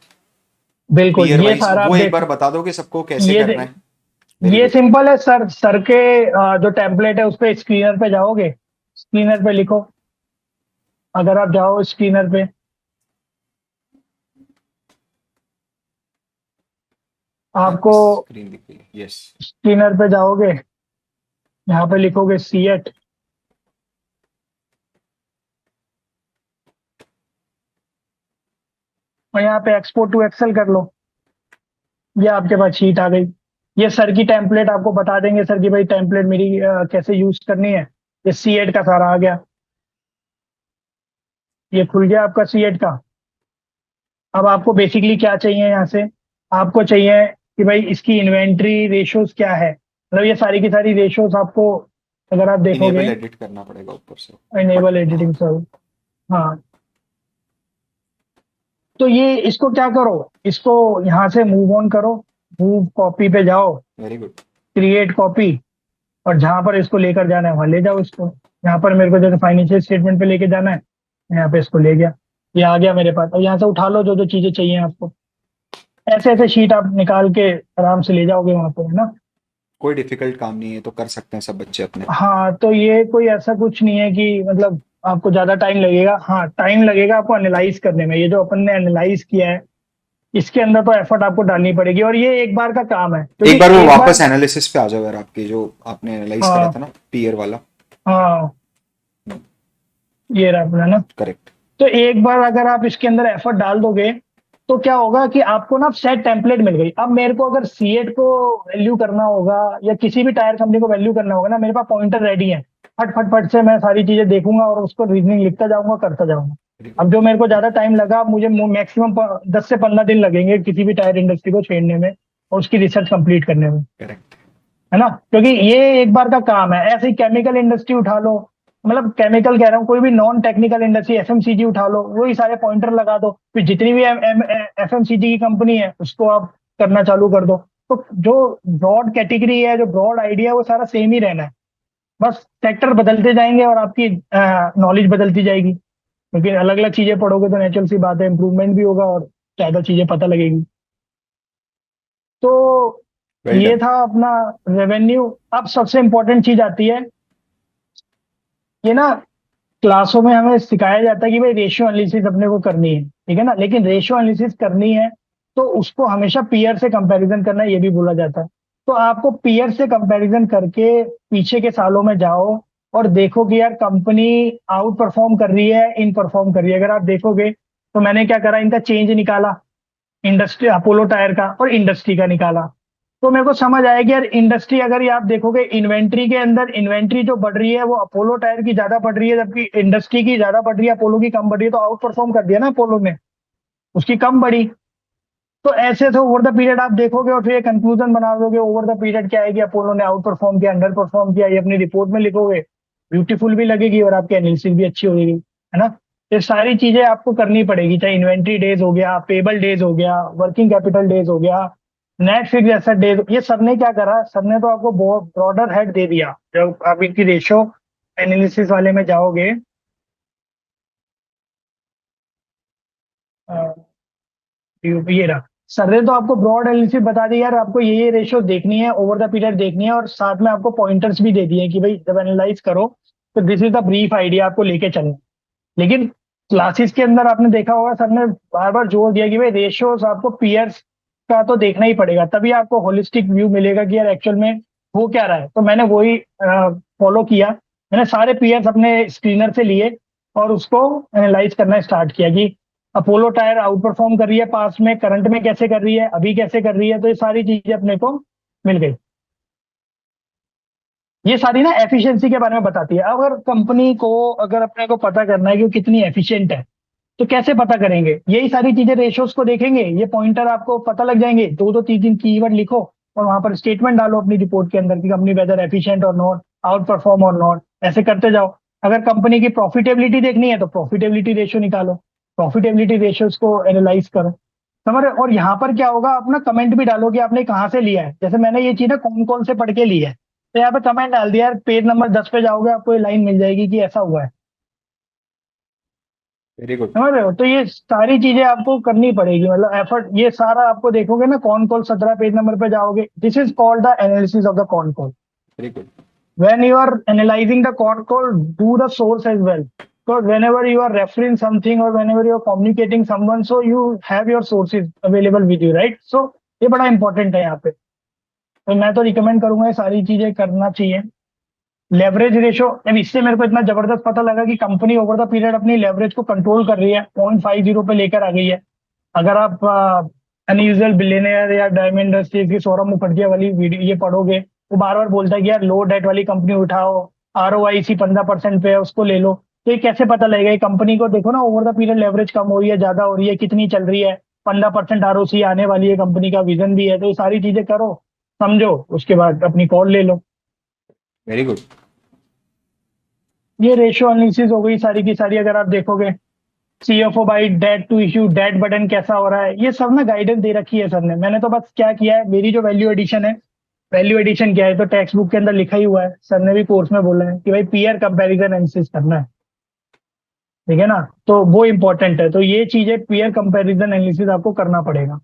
B: बिल्कुल,
A: पीयर
B: ये
A: वाइज,
B: सारा आप
A: वो एक
B: देख,
A: बार बता दोगे सबको कैसे
B: ये
A: करना है। वेरी
B: ये
A: गुड।
B: सिंपल है सर। सर के जो टेम्पलेट है उस पे स्क्रीनर पे जाओगे, स्क्रीनर पे लिखो, अगर आप जाओ स्क्रीनर पे, आपको
A: स्क्रीन दिख रही है, यस।
B: स्क्रीनर पे जाओगे, यहाँ पे लिखोगे C8, और यहाँ पे एक्सपोर्ट टू एक्सेल कर लो। ये आपके पास शीट आ गई। ये सर की टेम्पलेट आपको बता देंगे सर की भाई टेम्पलेट मेरी कैसे यूज करनी है। ये C8 का सारा आ गया, ये खुल गया आपका C8 का। अब आपको बेसिकली क्या चाहिए यहाँ से, आपको चाहिए कि भाई इसकी इन्वेंट्री रेशियोज क्या है, मतलब ये सारी की सारी रेशियोज आपको अगर आप देखोगे।
A: इनेबल एडिट करना पड़ेगा ऊपर से,
B: इनेबल
A: बट
B: एडिटिंग सर, हाँ। तो ये इसको क्या करो, इसको यहाँ से मूव ऑन करो, मूव कॉपी पे जाओ,
A: वेरी गुड।
B: क्रिएट कॉपी, और जहां पर इसको लेकर जाना है वहां ले जाओ इसको। यहाँ पर मेरे को जैसे फाइनेंशियल स्टेटमेंट पे लेके जाना है, यहाँ पे इसको ले गया, ये आ गया मेरे पास। और यहाँ से उठा लो जो जो चीजें चाहिए आपको, ऐसे ऐसे शीट आप निकाल के आराम से ले जाओगे वहां पे, है ना।
A: कोई डिफिकल्ट काम नहीं है, तो कर सकते हैं सब बच्चे अपने।
B: हाँ, तो ये कोई ऐसा कुछ नहीं है कि मतलब आपको ज्यादा टाइम लगेगा। हाँ, टाइम लगेगा आपको एनालाइज करने में। ये जो अपन ने एनालाइज किया है, इसके अंदर तो एफर्ट आपको डालनी पड़ेगी, और ये एक बार का काम है,
A: एक
B: क्योंकि
A: बार वो
B: एक बार।
A: वापस एनालिसिस पे आ जाओ यार, आपके जो आपने एनालाइज करा
B: हाँ
A: था ना पीयर वाला।
B: हाँ, ये रहा अपना ना।
A: करेक्ट।
B: तो एक बार अगर आप इसके अंदर एफर्ट डाल दोगे, तो क्या होगा कि आपको ना सेट टेम्पलेट मिल गई। अब मेरे को अगर सीएट को वैल्यू करना होगा, या किसी भी टायर कंपनी को वैल्यू करना होगा ना, मेरे पास पॉइंटर रेडी है। फट फट फट से मैं सारी चीजें देखूंगा और उसको रीजनिंग लिखता जाऊंगा, करता जाऊंगा।
A: वेरी
B: अब
A: गुड।
B: जो मेरे को ज्यादा टाइम लगा, मुझे मैक्सिमम 10 से 15 दिन लगेंगे किसी भी टायर इंडस्ट्री को छेड़ने में और उसकी रिसर्च कंप्लीट करने में,
A: करेक्ट।
B: है ना। क्योंकि ये एक बार का काम है। ऐसे ही केमिकल इंडस्ट्री उठा लो, मतलब केमिकल कह रहा हूँ, कोई भी नॉन टेक्निकल इंडस्ट्री, एफएमसीजी उठा लो, वही सारे पॉइंटर लगा दो, फिर जितनी भी एफएमसीजी की कंपनी है उसको आप करना चालू कर दो। तो जो ब्रॉड कैटेगरी है, जो ब्रॉड आइडिया है, वो सारा सेम ही रहना है। बस सेक्टर बदलते जाएंगे और आपकी नॉलेज बदलती जाएगी, क्योंकि अलग अलग चीजें पढ़ोगे तो नेचुरल सी बात है, इंप्रूवमेंट भी होगा और ज्यादा चीजें पता लगेगी। तो
A: वेल
B: ये
A: डन।
B: था अपना रेवेन्यू। अब सबसे इंपॉर्टेंट चीज आती है, ये ना क्लासों में हमें सिखाया जाता है कि भाई रेशियो एनालिसिस अपने को करनी है, ठीक है ना। लेकिन रेशियो एनालिसिस करनी है तो उसको हमेशा पीयर से कंपैरिजन करना है, ये भी बोला जाता है। तो आपको पीयर से कंपैरिजन करके पीछे के सालों में जाओ और देखो कि यार कंपनी आउट परफॉर्म कर रही है, इन परफॉर्म कर रही है। अगर आप देखोगे तो मैंने क्या करा, इनका चेंज निकाला, इंडस्ट्री अपोलो टायर का और इंडस्ट्री का निकाला। तो मेरे को समझ आया कि यार इंडस्ट्री, अगर ये आप देखोगे इन्वेंट्री के अंदर, इन्वेंट्री जो बढ़ रही है वो अपोलो टायर की ज्यादा बढ़ रही है, जबकि इंडस्ट्री की ज्यादा बढ़ रही है, अपोलो की कम बढ़ रही है। तो आउट परफॉर्म कर दिया ना अपोलो ने, उसकी कम बढ़ी। तो ऐसे तो ओवर द पीरियड आप देखोगे और फिर एक कंक्लूजन बना दोगे ओवर द पीरियड क्या है कि अपोलो ने आउट परफॉर्म किया, अंडर परफॉर्म किया, ये अपनी रिपोर्ट में लिखोगे, ब्यूटीफुल भी लगेगी और आपकी एनालिसिस भी अच्छी होगी, है ना। ये सारी चीजें आपको करनी पड़ेगी, चाहे इन्वेंट्री डेज हो गया, पेबल डेज हो गया, वर्किंग कैपिटल डेज हो गया, नेट फिक्स एसेट डेज। ये सर ने क्या करा, सर ने तो आपको बहुत ब्रॉडर हेड दे दिया। जब आप इनकी रेशो एनालिसिस वाले में जाओगे, ये रहा, सर ने तो आपको ब्रॉड एनालिसिस बता दी यार, आपको ये रेशियो देखनी है, ओवर द पीरियड देखनी है, और साथ में आपको पॉइंटर्स भी दे दिए कि भाई जब एनालाइज करो तो this is the brief idea आपको लेके चलना। लेकिन क्लासेस के अंदर आपने देखा होगा, सर ने बार बार जोर दिया कि भाई रेशियोज आपको पीयर्स का तो देखना ही पड़ेगा, तभी आपको होलिस्टिक व्यू मिलेगा कि यार एक्चुअल में हो क्या रहा है। तो मैंने वही फॉलो किया। मैंने सारे पीयर्स अपने स्क्रीनर से लिए और उसको एनालाइज करना स्टार्ट किया कि अपोलो टायर आउट परफॉर्म कर रही है पास में, करंट में कैसे कर रही है, अभी कैसे कर रही है। तो ये सारी चीजें अपने को मिल गई। ये सारी ना एफिशिएंसी के बारे में बताती है। अगर कंपनी को, अगर अपने को पता करना है कि वो कितनी एफिशिएंट है, तो कैसे पता करेंगे, यही सारी चीजें रेशियोज को देखेंगे। ये पॉइंटर आपको पता लग जाएंगे, दो दो तीन तीन कीवर्ड लिखो और वहां पर स्टेटमेंट डालो अपनी रिपोर्ट के अंदर कि कंपनी वेदर एफिशिएंट और नॉट, आउट परफॉर्म और नॉट, ऐसे करते जाओ। अगर कंपनी की प्रॉफिटेबिलिटी देखनी है तो प्रॉफिटेबिलिटी रेशियो निकालो, प्रॉफिटेबिलिटी रेशियोज को एनालाइज करो, समझ रहे हो? और यहाँ पर क्या होगा, अपना कमेंट भी डालो कि आपने कहाँ से लिया है। जैसे मैंने ये चीज ना कौन कौन से पढ़ के ली है, तो यहाँ पे कमेंट डाल दिया यार, पेज नंबर 10 पे जाओगे आपको ये लाइन मिल जाएगी कि ऐसा हुआ है।
A: Very good.
B: समझ रहे हो? तो ये सारी चीजें आपको करनी पड़ेगी, मतलब एफर्ट, ये सारा आपको देखोगे ना, कॉन कॉल 17 पेज नंबर पे जाओगे, this is called the analysis of the con call.
A: Very good.
B: When you are analyzing the con call, do the source as well. Because whenever you are referring something or whenever you are communicating someone, so you have your sources available with you, right? So ये बड़ा important है यहाँ पे। तो मैं तो recommend करूंगा ये सारी चीजें करना चाहिए। लेवरेज रेशो, अब इससे मेरे को इतना जबरदस्त पता लगा कि कंपनी ओवर द पीरियड अपनी लेवरेज को कंट्रोल कर रही है, 0.50 पे लेकर आ गई है। अगर आप अनयूजुअल बिलियनियर या डायमंड इंडस्ट्रीज की सौरभ मुखर्जी वाली वीडियो ये पढ़ोगे, वो बार बार बोलता है कि यार लो डेट वाली कंपनी उठाओ, ROIC 15% पे है उसको ले लो। तो ये कैसे पता लगेगा, ये कंपनी को देखो ना, ओवर द पीरियड लेवरेज कम हो रही है, ज्यादा हो रही है, कितनी चल रही है, 15% ROC आने वाली है, कंपनी का विजन भी है। तो ये सारी चीजें करो, समझो, उसके बाद अपनी कॉल ले लो।
A: Very good.
B: ये रेशियो एनालिसिस हो गई सारी की सारी। अगर आप देखोगे CFO by debt to issue, debt burden कैसा हो रहा है, ये सब ना गाइडेंस दे रखी है सर ने। मैंने तो बस क्या किया है, मेरी जो वैल्यू एडिशन है, वैल्यू एडिशन क्या है तो टेक्स्ट बुक के अंदर लिखा ही हुआ है, सर ने भी कोर्स में बोला है कि भाई पीयर कंपैरिजन एनालिसिस करना है, ठीक है ना। तो वो इंपॉर्टेंट है, तो ये चीजें पीयर कंपैरिजन एनालिसिस आपको करना पड़ेगा।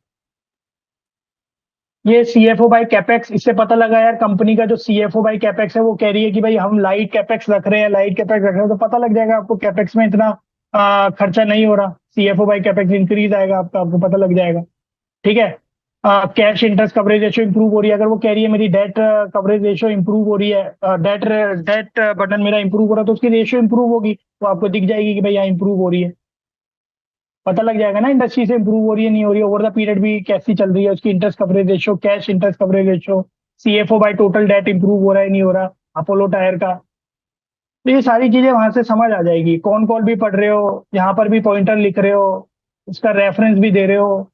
B: ये सीएफओ बाय कैपेक्स, इससे पता लगा यार कंपनी का जो सीएफओ बाय कैपेक्स है वो कह रही है कि भाई हम लाइट कैपेक्स रख रहे हैं, लाइट कैपेक्स रख रहे हैं, तो पता लग जाएगा आपको कैपेक्स में इतना खर्चा नहीं हो रहा, सीएफओ बाय कैपेक्स इंक्रीज आएगा आपका, आपको पता लग जाएगा। ठीक है। Cash interest coverage ratio improve हो रही है, अगर वो कह रही है मेरी डेट कवरेज रेशियो इंप्रूव हो रही है, डेट डेट बटन मेरा इंप्रूव हो रहा है, तो उसकी रेशियो इंप्रूव होगी, तो आपको दिख जाएगी कि भाई यहाँ इंप्रूव हो रही है। पता लग जाएगा ना इंडस्ट्री से इंप्रूव हो रही है नहीं हो रही है, ओवर द पीरियड भी कैसी चल रही है उसकी interest coverage ratio, cash interest coverage ratio, CFO by total date improve हो रहा है नहीं हो रहा अपोलो टायर का। तो ये सारी चीजें वहां से समझ आ जाएगी। कौन कॉल भी पढ़ रहे हो, यहाँ पर भी पॉइंटर लिख रहे हो, उसका रेफरेंस भी दे रहे हो।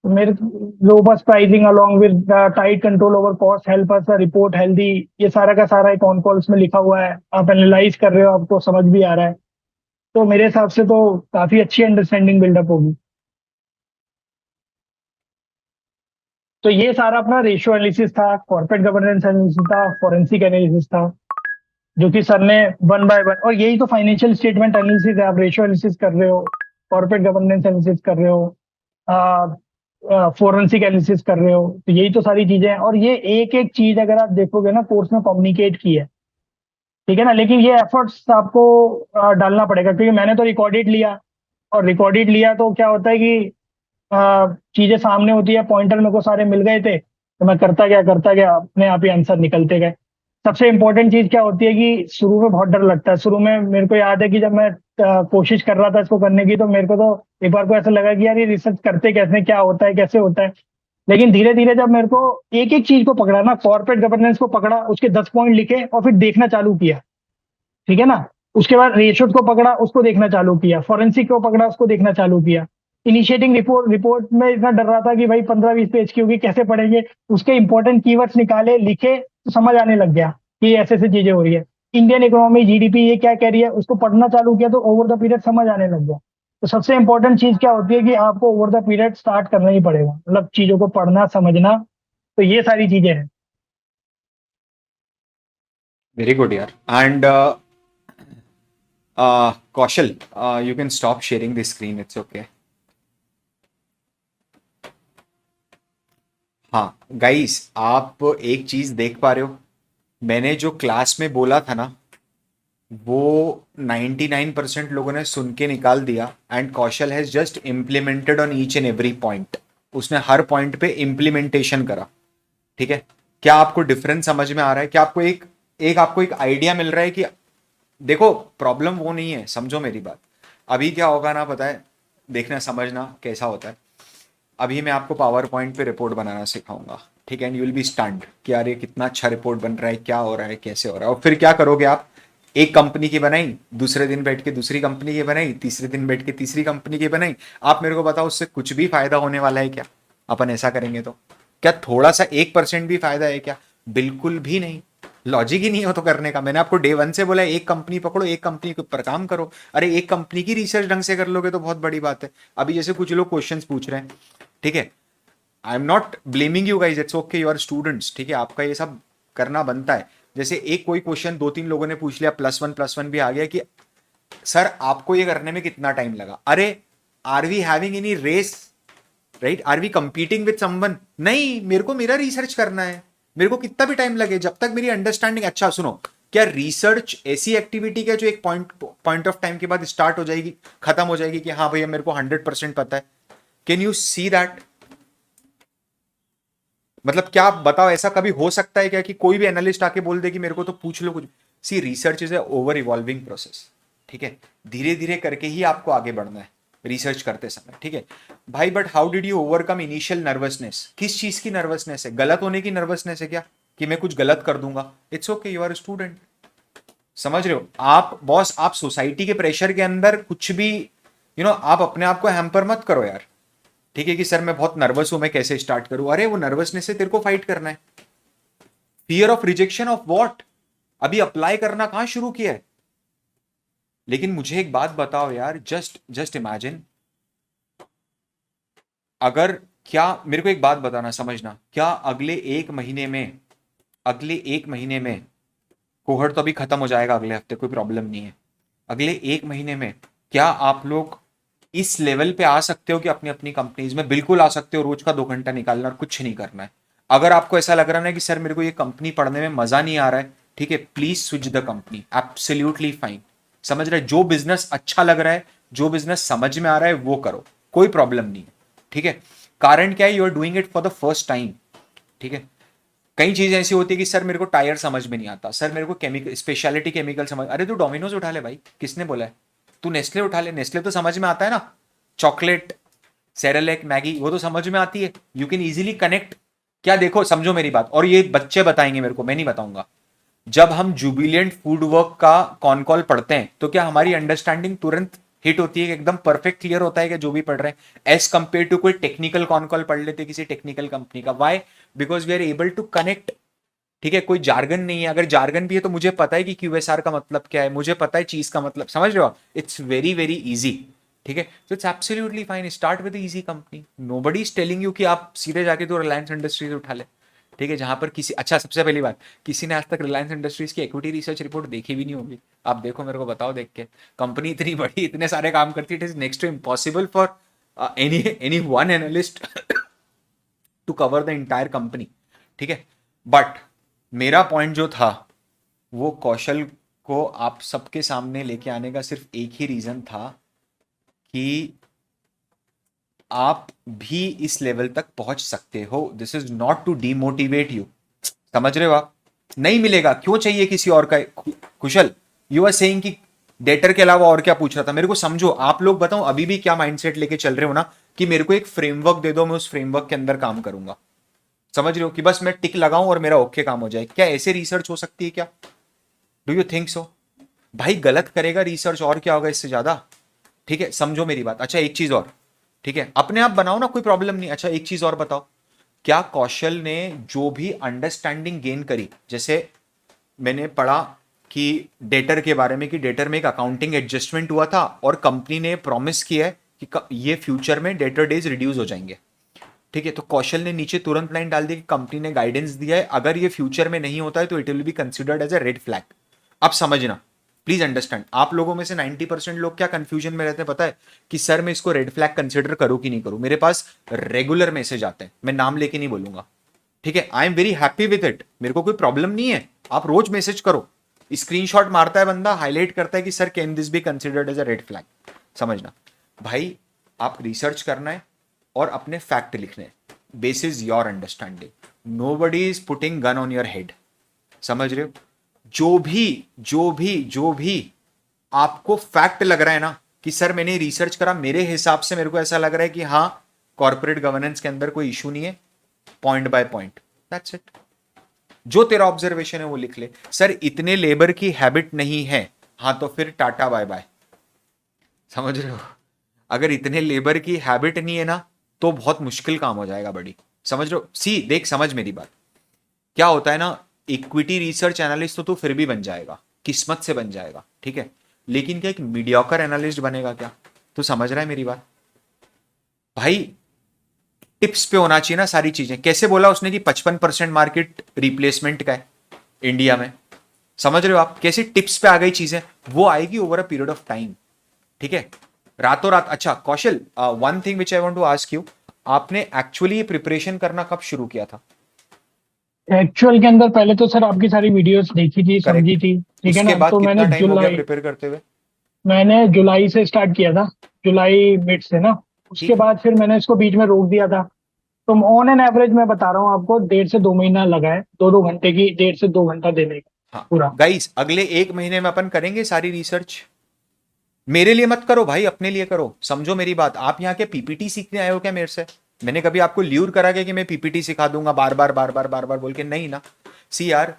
B: तो मेरे robust pricing along with tight control over cost help us report healthy, ये सारा का सारा एक ऑन कॉल्स में लिखा हुआ है, आप एनालाइज कर रहे हो, आपको समझ भी आ रहा है, तो मेरे हिसाब से तो काफी अच्छी अंडरस्टैंडिंग बिल्डअप होगी। तो ये सारा अपना रेशियो एनालिसिस था, कॉर्पोरेट गवर्नेंस एनालिसिस था, फॉरेंसिक एनालिसिस था, जो कि सर ने वन बाय वन, और यही तो फाइनेंशियल स्टेटमेंट एनालिसिस है। आप रेशियो एनालिसिस कर रहे हो, कॉर्पोरेट गवर्नेंस एनालिसिस कर रहे हो, फोरेंसिक एनालिसिस कर रहे हो, तो यही तो सारी चीजें हैं। और ये एक एक चीज अगर आप देखोगे ना कोर्स में कम्युनिकेट की है, ठीक है ना, लेकिन ये एफर्ट्स आपको डालना पड़ेगा, क्योंकि मैंने तो रिकॉर्डेड लिया, और रिकॉर्डेड लिया तो क्या होता है कि चीजें सामने होती है, पॉइंटर मेरे को सारे मिल गए थे, तो मैं करता गया अपने आप ही आंसर निकलते गए। सबसे इंपॉर्टेंट चीज क्या होती है कि शुरू में बहुत डर लगता है। शुरू में मेरे को याद है कि जब मैं कोशिश कर रहा था इसको करने की, तो मेरे को तो एक बार को ऐसा लगा कि यार ये रिसर्च करते कैसे, क्या होता है, कैसे होता है। लेकिन धीरे धीरे जब मेरे को एक एक चीज को पकड़ा ना, कॉर्पोरेट गवर्नेंस को पकड़ा, उसके 10 पॉइंट लिखे और फिर देखना चालू किया, ठीक है ना, उसके बाद रेशोट को पकड़ा, उसको देखना चालू किया, फॉरेंसिक को पकड़ा, उसको देखना चालू किया। इनिशिएटिंग रिपोर्ट रिपोर्ट में इतना डर रहा था कि भाई 15-20 पेज की होगी, कैसे पढ़ेंगे, उसके इंपॉर्टेंट कीवर्ड्स निकाले, लिखे, तो समझ आने लग गया कि ऐसे ऐसे चीजें हो रही है। इंडियन इकोनॉमी जीडीपी ये क्या कह रही है, उसको पढ़ना चालू किया, तो ओवर द पीरियड समझ आने लग गया। तो सबसे इंपॉर्टेंट चीज क्या होती है कि आपको ओवर द पीरियड स्टार्ट करना ही पड़ेगा, मतलब चीजों को पढ़ना समझना, तो ये सारी चीजें हैं।
A: वेरी गुड यार। And Kaushal, you can stop sharing the screen, it's okay. हाँ गाइस, आप एक चीज देख पा रहे हो, मैंने जो क्लास में बोला था ना, वो 99% लोगों ने सुन के निकाल दिया, and Kaushal has just implemented on each and every point. उसने हर पॉइंट पे इम्प्लीमेंटेशन करा। ठीक है, क्या आपको डिफरेंस समझ में आ रहा है? क्या आपको एक एक आपको एक आइडिया मिल रहा है कि देखो, प्रॉब्लम वो नहीं है, समझो मेरी बात। अभी क्या होगा ना, पता है, देखना समझना कैसा होता है। अभी मैं आपको पावर पॉइंट पे रिपोर्ट बनाना सिखाऊंगा, ठीक है, and you will be stunned कि यार ये कितना अच्छा रिपोर्ट बन रहा है, क्या हो रहा है, कैसे हो रहा है। और फिर क्या करोगे आप, एक कंपनी की बनाई, दूसरे दिन बैठ के दूसरी कंपनी की बनाई, तीसरे दिन बैठ के तीसरी कंपनी की बनाई। आप मेरे को बताओ, उससे कुछ भी फायदा होने वाला है क्या? अपन ऐसा करेंगे तो क्या थोड़ा सा 1% भी फायदा है क्या? बिल्कुल भी नहीं। लॉजिक ही नहीं हो तो करने का। मैंने आपको डे वन से बोला एक कंपनी पकड़ो, एक कंपनी के ऊपर काम करो। अरे एक कंपनी की रिसर्च ढंग से कर लोगे तो बहुत बड़ी बात है। अभी जैसे कुछ लोग क्वेश्चंस पूछ रहे हैं, ठीक है, I am not blaming you guys, it's okay, you are students, ठीक है, आपका ये सब करना बनता है। जैसे एक कोई क्वेश्चन 2-3 लोगों ने पूछ लिया, +1 भी आ गया कि सर आपको ये करने में कितना टाइम लगा? अरे are we having any race, right? Are we competing with someone? नहीं, मेरे को मेरा रिसर्च करना है, मेरे को कितना भी टाइम लगे, जब तक मेरी अंडरस्टैंडिंग। अच्छा सुनो, क्या रिसर्च ऐसी एक्टिविटी क्या जो एक पॉइंट ऑफ टाइम के बाद स्टार्ट हो जाएगी, खत्म हो जाएगी कि हाँ भैया मेरे को 100% पता है? Can you see that? मतलब क्या आप बताओ, ऐसा कभी हो सकता है क्या कि कोई भी एनालिस्ट आके बोल दे कि मेरे को तो पूछ लो कुछ? See, research is a over evolving process, ठीक है, धीरे धीरे करके ही आपको आगे बढ़ना है रिसर्च करते समय, ठीक है भाई। But how did you overcome initial nervousness? किस चीज की नर्वसनेस है? गलत होने की नर्वसनेस है क्या, कि मैं कुछ गलत कर दूंगा? It's okay, you are student, समझ रहे हो आप बॉस? आप सोसाइटी के प्रेशर के अंदर कुछ भी आप अपने आप को हैम्पर मत करो यार, ठीक है, कि सर मैं बहुत नर्वस हूं, मैं कैसे स्टार्ट करूं? अरे वो नर्वसनेस से तेरे को फाइट करना है। Fear of rejection of what? अभी अप्लाई करना कहां शुरू किया है? लेकिन मुझे एक बात बताओ यार, जस्ट जस्ट इमेजिन, अगर, क्या मेरे को एक बात बताना, समझना, क्या अगले एक महीने में कोहर्ट तो अभी खत्म हो जाएगा अगले हफ्ते, कोई प्रॉब्लम नहीं है। अगले एक महीने में क्या आप लोग इस लेवल पे आ सकते हो कि अपनी अपनी कंपनीज में? बिल्कुल आ सकते हो, रोज का 2 घंटा निकालना और कुछ नहीं करना है। अगर आपको ऐसा लग रहा है ना कि सर मेरे को ये कंपनी पढ़ने में मजा नहीं आ रहा है, ठीक है, please switch the company, absolutely fine. समझ रहे, जो बिजनेस अच्छा लग रहा है, जो बिजनेस समझ में आ रहा है वो करो, कोई प्रॉब्लम नहीं है, ठीक है। कारण क्या है, you are doing it for the first time, ठीक है। कई चीजें ऐसी होती है कि सर मेरे को टायर समझ में नहीं आता, सर मेरे को केमिकल स्पेशलिटी केमिकल समझ, अरे तू डोमिनोज उठा ले भाई, किसने बोला है, तू नेस्ले उठा ले, नेस्ले तो समझ में आता है ना, चॉकलेट, सेरेलेक, मैगी, वो तो समझ में आती है, यू कैन इजीली कनेक्ट। क्या देखो, समझो मेरी बात, और ये बच्चे बताएंगे मेरे को, मैं नहीं बताऊंगा। जब हम जुबिलियंट फूड वर्क का कॉन कॉल पढ़ते हैं तो क्या हमारी अंडरस्टैंडिंग तुरंत हिट होती है कि एकदम परफेक्ट क्लियर होता है कि जो भी पढ़ रहे हैं, एज कंपेयर टू कोई टेक्निकल कॉन कॉल पढ़ लेते किसी टेक्निकल कंपनी का? Why? Because we are able to connect, ठीक है। कोई जार्गन नहीं है, अगर जार्गन भी है तो मुझे पता है कि क्यूएसआर का मतलब क्या है, मुझे पता है चीज का मतलब, समझ रहे हो? इट्स वेरी वेरी इजी, ठीक है। तो it's absolutely fine, start with easy company, nobody is telling you कि आप सीधे जाके तो रिलायंस इंडस्ट्रीज उठा ले, ठीक है, जहां पर किसी, अच्छा सबसे पहली बात, किसी ने आज तक रिलायंस इंडस्ट्रीज की इक्विटी रिसर्च रिपोर्ट देखी भी नहीं होगी। आप देखो, मेरे को बताओ देख के, कंपनी इतनी बड़ी, इतने सारे काम करती है, it is next to impossible for any any one analyst to cover the entire company, ठीक है। बट मेरा पॉइंट जो था, वो कौशल को आप सबके सामने लेके आने का सिर्फ एक ही रीजन था कि आप भी इस लेवल तक पहुंच सकते हो। This is not to demotivate you, समझ रहे हो आप? नहीं मिलेगा, क्यों चाहिए किसी और का? कुशल, यू आर सेइंग कि डेटर के अलावा और क्या पूछ रहा था, मेरे को समझो। आप लोग बताओ अभी भी क्या माइंडसेट लेके चल रहे हो ना, कि मेरे को एक फ्रेमवर्क दे दो, मैं उस फ्रेमवर्क के अंदर काम करूंगा। समझ रहे हो कि बस मैं टिक लगाऊं और मेरा ओके काम हो जाए? क्या ऐसे रिसर्च हो सकती है क्या? Do you think so? भाई गलत करेगा रिसर्च, और क्या होगा इससे ज्यादा, ठीक है। समझो मेरी बात। अच्छा एक चीज और, ठीक है, अपने आप बनाओ ना, कोई प्रॉब्लम नहीं। अच्छा एक चीज और बताओ, क्या कौशल ने जो भी अंडरस्टैंडिंग गेन करी, जैसे मैंने पढ़ा कि डेटर के बारे में, कि डेटर में एक अकाउंटिंग एडजस्टमेंट हुआ था और कंपनी ने प्रॉमिस किया है कि ये फ्यूचर में डेटर डेज रिड्यूस हो जाएंगे, ठीक है। तो कौशल ने नीचे तुरंत लाइन डाल दी कि कंपनी ने गाइडेंस दिया है, अगर ये फ्यूचर में नहीं होता है तो it will be considered as a red flag. अब समझना, प्लीज अंडरस्टैंड। आप लोगों में से 90% लोग क्या कंफ्यूजन में रहते हैं पता है, कि सर मैं इसको रेड फ्लैग कंसिडर करूं कि नहीं करूं। मेरे पास रेगुलर मैसेज आते हैं, मैं नाम लेके नहीं बोलूंगा, ठीक है। I am very happy with it, मेरे को कोई प्रॉब्लम नहीं है, आप रोज मैसेज करो। स्क्रीनशॉट मारता है बंदा, हाईलाइट करता है कि sir can this be considered as a red flag. समझना भाई, आप रिसर्च करना है और अपने फैक्ट लिखने हैं, basis your understanding. Nobody is putting gun on your head, समझ रहे हो? जो भी आपको फैक्ट लग रहा है ना, कि सर मैंने रिसर्च करा, मेरे हिसाब से मेरे को ऐसा लग रहा है कि हाँ कॉर्पोरेट गवर्नेंस के अंदर कोई इशू नहीं है, point by point, that's it. जो तेरा ऑब्जर्वेशन है वो लिख ले। सर इतने लेबर की हैबिट नहीं है, हाँ तो फिर टाटा बाय बाय। समझ रहे हो? अगर इतने लेबर की हैबिट नहीं है ना, तो बहुत मुश्किल काम हो जाएगा बड़ी। समझ रहे हो? सी देख, समझ मेरी बात, क्या होता है ना, इक्विटी रिसर्च एनालिस्ट तो तू फिर भी बन जाएगा, किस्मत से बन जाएगा, ठीक है। लेकिन क्या एक मीडियोकर एनालिस्ट बनेगा क्या? तू समझ रहा है मेरी बात? भाई टिप्स पे होना चाहिए ना सारी चीजें। कैसे बोला उसने कि 55% मार्केट रिप्लेसमेंट का है इंडिया में? समझ रहे हो आप? कैसी टिप्स पे आ गई चीजें, वो आएगी over a period of time, ठीक है, रातों रात। अच्छा Kaushal, one thing which I want to ask you, आपने एक्चुअली प्रिपरेशन करना कब शुरू किया था?
B: एक्चुअल के अंदर पहले तो सर आपकी सारी वीडियोस देखी थी, समझी
A: करेक्ट।
B: थी, ठीक है
A: उसके
B: ना।
A: बाद
B: तो
A: कितना टाइम हो गया प्रिपेयर करते हुए?
B: मैंने जुलाई से स्टार्ट किया था, जुलाई मिड से ना। उसके
A: ठीक है।
B: बाद फिर मैंने इसको बीच में रोक दिया था। तो ऑन एन एवरेज मैं बता रहा हूँ आपको, 1.5 से 2 महीना लगा है, 2-2 घंटे की, 1.5 से 2 घंटा देने का
A: हाँ
B: पूरा।
A: गाइस, अगले एक महीने में अपन करेंगे सारी रिसर्च। मेरे लिए मत करो भाई, अपने लिए करो। समझो मेरी बात, आप यहाँ के पीपीटी सीखने आए हो क्या मेरे से? मैंने कभी आपको ल्यूर करा के कि मैं पीपीटी सिखा दूंगा बार बार बार बार बार बार बोल के? नहीं ना। सी यार,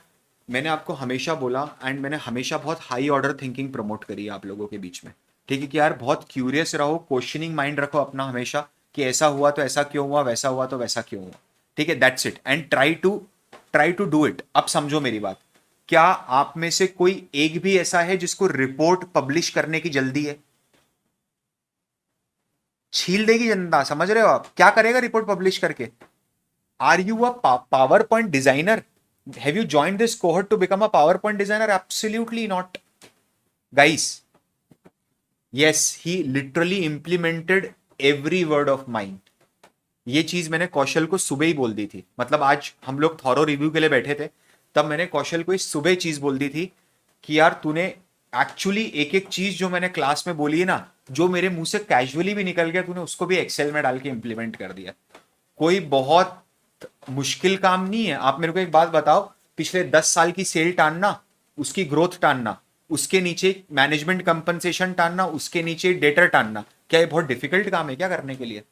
A: मैंने आपको हमेशा बोला, एंड मैंने हमेशा बहुत हाई ऑर्डर थिंकिंग प्रमोट करी है आप लोगों के बीच में, ठीक है, कि यार बहुत क्यूरियस रहो, क्वेश्चनिंग माइंड रखो अपना हमेशा, कि ऐसा हुआ तो ऐसा क्यों हुआ, वैसा हुआ तो वैसा क्यों हुआ, ठीक है। That's it, and try to do it. अब समझो मेरी बात, क्या आप में से कोई एक भी ऐसा है जिसको रिपोर्ट पब्लिश करने की जल्दी है? छील देगी जनता, समझ रहे हो आप? क्या करेगा रिपोर्ट पब्लिश करके? Are you a PowerPoint designer? Have you join this cohort to become a PowerPoint designer? Absolutely not guys. yes, he literally implemented every word of mine, ये चीज मैंने कौशल को सुबह ही बोल दी थी, मतलब आज हम लोग थॉरो रिव्यू के लिए बैठे थे, तब मैंने कौशल को इस सुबह चीज बोल दी थी कि यार तूने एक्चुअली एक एक चीज जो मैंने क्लास में बोली है ना, जो मेरे मुंह से कैजुअली भी निकल गया, तूने उसको भी एक्सेल में डाल के इंप्लीमेंट कर दिया। कोई बहुत मुश्किल काम नहीं है। आप मेरे को एक बात बताओ, पिछले 10 साल की सेल टानना, उसकी ग्रोथ टानना, उसके नीचे मैनेजमेंट कंपनसेशन टानना, उसके नीचे डेटर टानना, क्या ये बहुत डिफिकल्ट काम है क्या करने के लिए?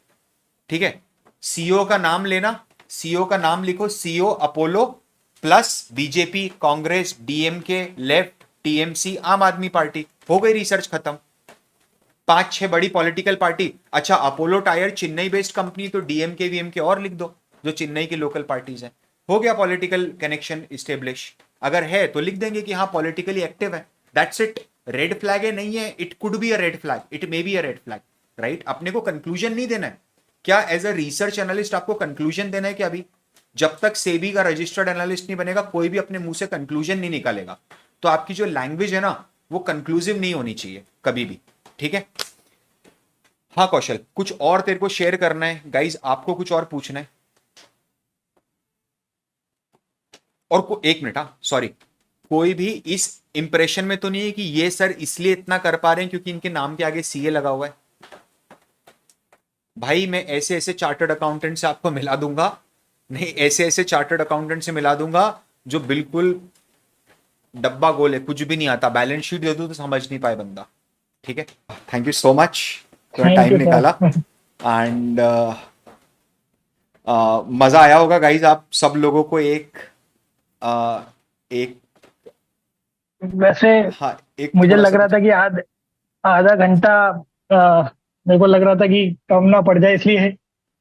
A: ठीक है, सीईओ का नाम लेना, सीईओ का नाम लिखो, CEO Apollo plus BJP, Congress, DMK, left, TMC, आम आदमी पार्टी, हो गई रिसर्च खत्म। 5-6 बड़ी पॉलिटिकल पार्टी, अच्छा Apollo tyre Chennai based company, तो डीएमके वीएमके और लिख दो जो चेन्नई की लोकल पार्टीज हैं, हो गया पॉलिटिकल कनेक्शन इस्टेब्लिश। अगर है तो लिख देंगे कि हाँ पॉलिटिकली एक्टिव है, दैट्स इट। रेड फ्लैग है नहीं है, it could be a red flag, it may be a red flag, right? अपने को कंक्लूजन नहीं देना है। क्या एज अ रिसर्च एनालिस्ट आपको कंक्लूजन देना है कि अभी जब तक सेबी का रजिस्टर्ड एनालिस्ट नहीं बनेगा कोई भी अपने मुंह से कंक्लूजन नहीं निकालेगा। तो आपकी जो लैंग्वेज है ना वो कंक्लूसिव नहीं होनी चाहिए कभी भी, ठीक है? हाँ कौशल, कुछ और तेरे को शेयर करना है? गाइज आपको कुछ और पूछना है? और एक मिनट, हाँ सॉरी, कोई भी इस इंप्रेशन में तो नहीं है कि ये सर इसलिए इतना कर पा रहे हैं क्योंकि इनके नाम के आगे सीए लगा हुआ है? भाई मैं ऐसे ऐसे चार्टर्ड अकाउंटेंट से आपको मिला दूंगा, नहीं ऐसे ऐसे चार्टर्ड अकाउंटेंट से मिला दूंगा जो बिल्कुल डब्बा गोल है, कुछ भी नहीं आता, बैलेंस शीट दे दूं तो समझ नहीं पाए बंदा, ठीक है? थैंक यू सो मच, थोड़ा
B: थैंक
A: टाइम
B: यू
A: निकाला।
B: सर।
A: एंड मजा आया होगा गाइज, आप सब लोगों को uh, एक
B: वैसे
A: हाँ एक
B: मुझे
A: थोड़ा
B: लग
A: सा
B: रहा
A: कुछ।
B: था कि आधा घंटा मेरे को लग रहा था कि कम ना पड़ जाए, इसलिए
A: नहीं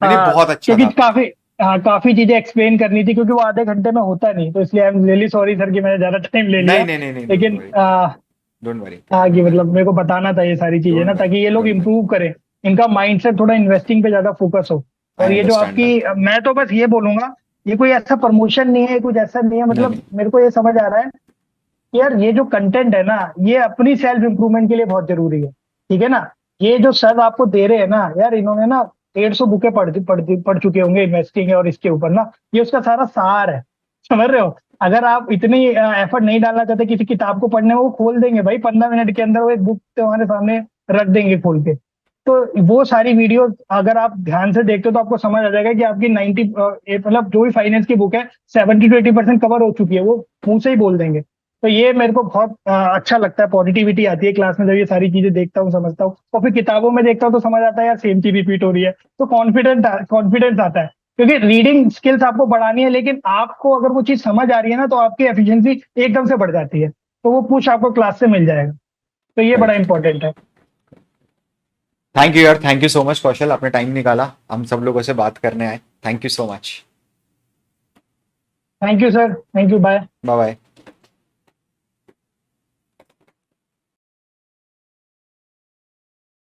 A: नहीं बहुत अच्छा
B: क्योंकि
A: था।
B: काफी चीजें एक्सप्लेन करनी थी, क्योंकि वो आधे घंटे में होता नहीं, तो इसलिए I am really sorry sir कि मैंने ज्यादा टाइम ले
A: नहीं
B: लिया।
A: नहीं नहीं नहीं, डोंट
B: लेकिन
A: वरी, डोंट वरी,
B: हाँ कि मतलब मेरे को बताना था ये सारी चीजें
A: डोंट
B: ना,
A: वरी,
B: ताकि ये लोग
A: डोंट वरी।
B: इम्प्रूव करें, इनका माइंडसेट थोड़ा इन्वेस्टिंग पे ज्यादा फोकस हो।
A: आई
B: और ये जो
A: अंडरस्टैंड दैट।
B: आपकी मैं तो बस ये बोलूंगा, ये कोई ऐसा प्रमोशन नहीं है, कुछ ऐसा नहीं है,
A: नहीं
B: मतलब
A: नहीं,
B: मेरे को ये समझ आ रहा है कि यार ये जो कंटेंट है ना, ये अपनी सेल्फ इंप्रूवमेंट के लिए बहुत जरूरी है। ठीक है ना? ये जो सर आपको दे रहे हैं ना यार, इन्होंने ना 150 बुकें पढ़ चुके होंगे इन्वेस्टिंग और इसके ऊपर ना, ये उसका सारा सार है। समझ रहे हो? अगर आप इतनी एफर्ट नहीं डालना चाहते किसी किताब को पढ़ने में, वो खोल देंगे भाई 15 मिनट के अंदर, वो एक बुक तुम्हारे सामने रख देंगे खोल के। तो वो सारी वीडियो अगर आप ध्यान से देखते हो तो आपको समझ आ जाएगा कि आपकी 90 मतलब जो भी फाइनेंस की बुक है 70 to 80% कवर हो चुकी है, वो मुंह से ही बोल देंगे। तो ये मेरे को बहुत अच्छा लगता है, पॉजिटिविटी आती है क्लास में जब ये सारी चीजें देखता हूँ, समझता हूँ, और फिर किताबों में देखता हूँ तो समझ आता है यार सेम चीज रिपीट हो रही है, तो कॉन्फिडेंस आता है। क्योंकि रीडिंग स्किल्स आपको बढ़ानी है, लेकिन आपको अगर वो चीज समझ आ रही है ना, तो आपकी एफिशिएंसी एकदम से बढ़ जाती है, तो वो पुश आपको क्लास से मिल जाएगा। तो ये बड़ा
A: राइट।
B: इंपॉर्टेंट है।
A: थैंक यू यार, थैंक यू सो मच कौशल, आपने टाइम निकाला हम सब लोगों से बात करने आए, thank you so much.
B: Thank you sir, thank you, bye.
A: Bye bye.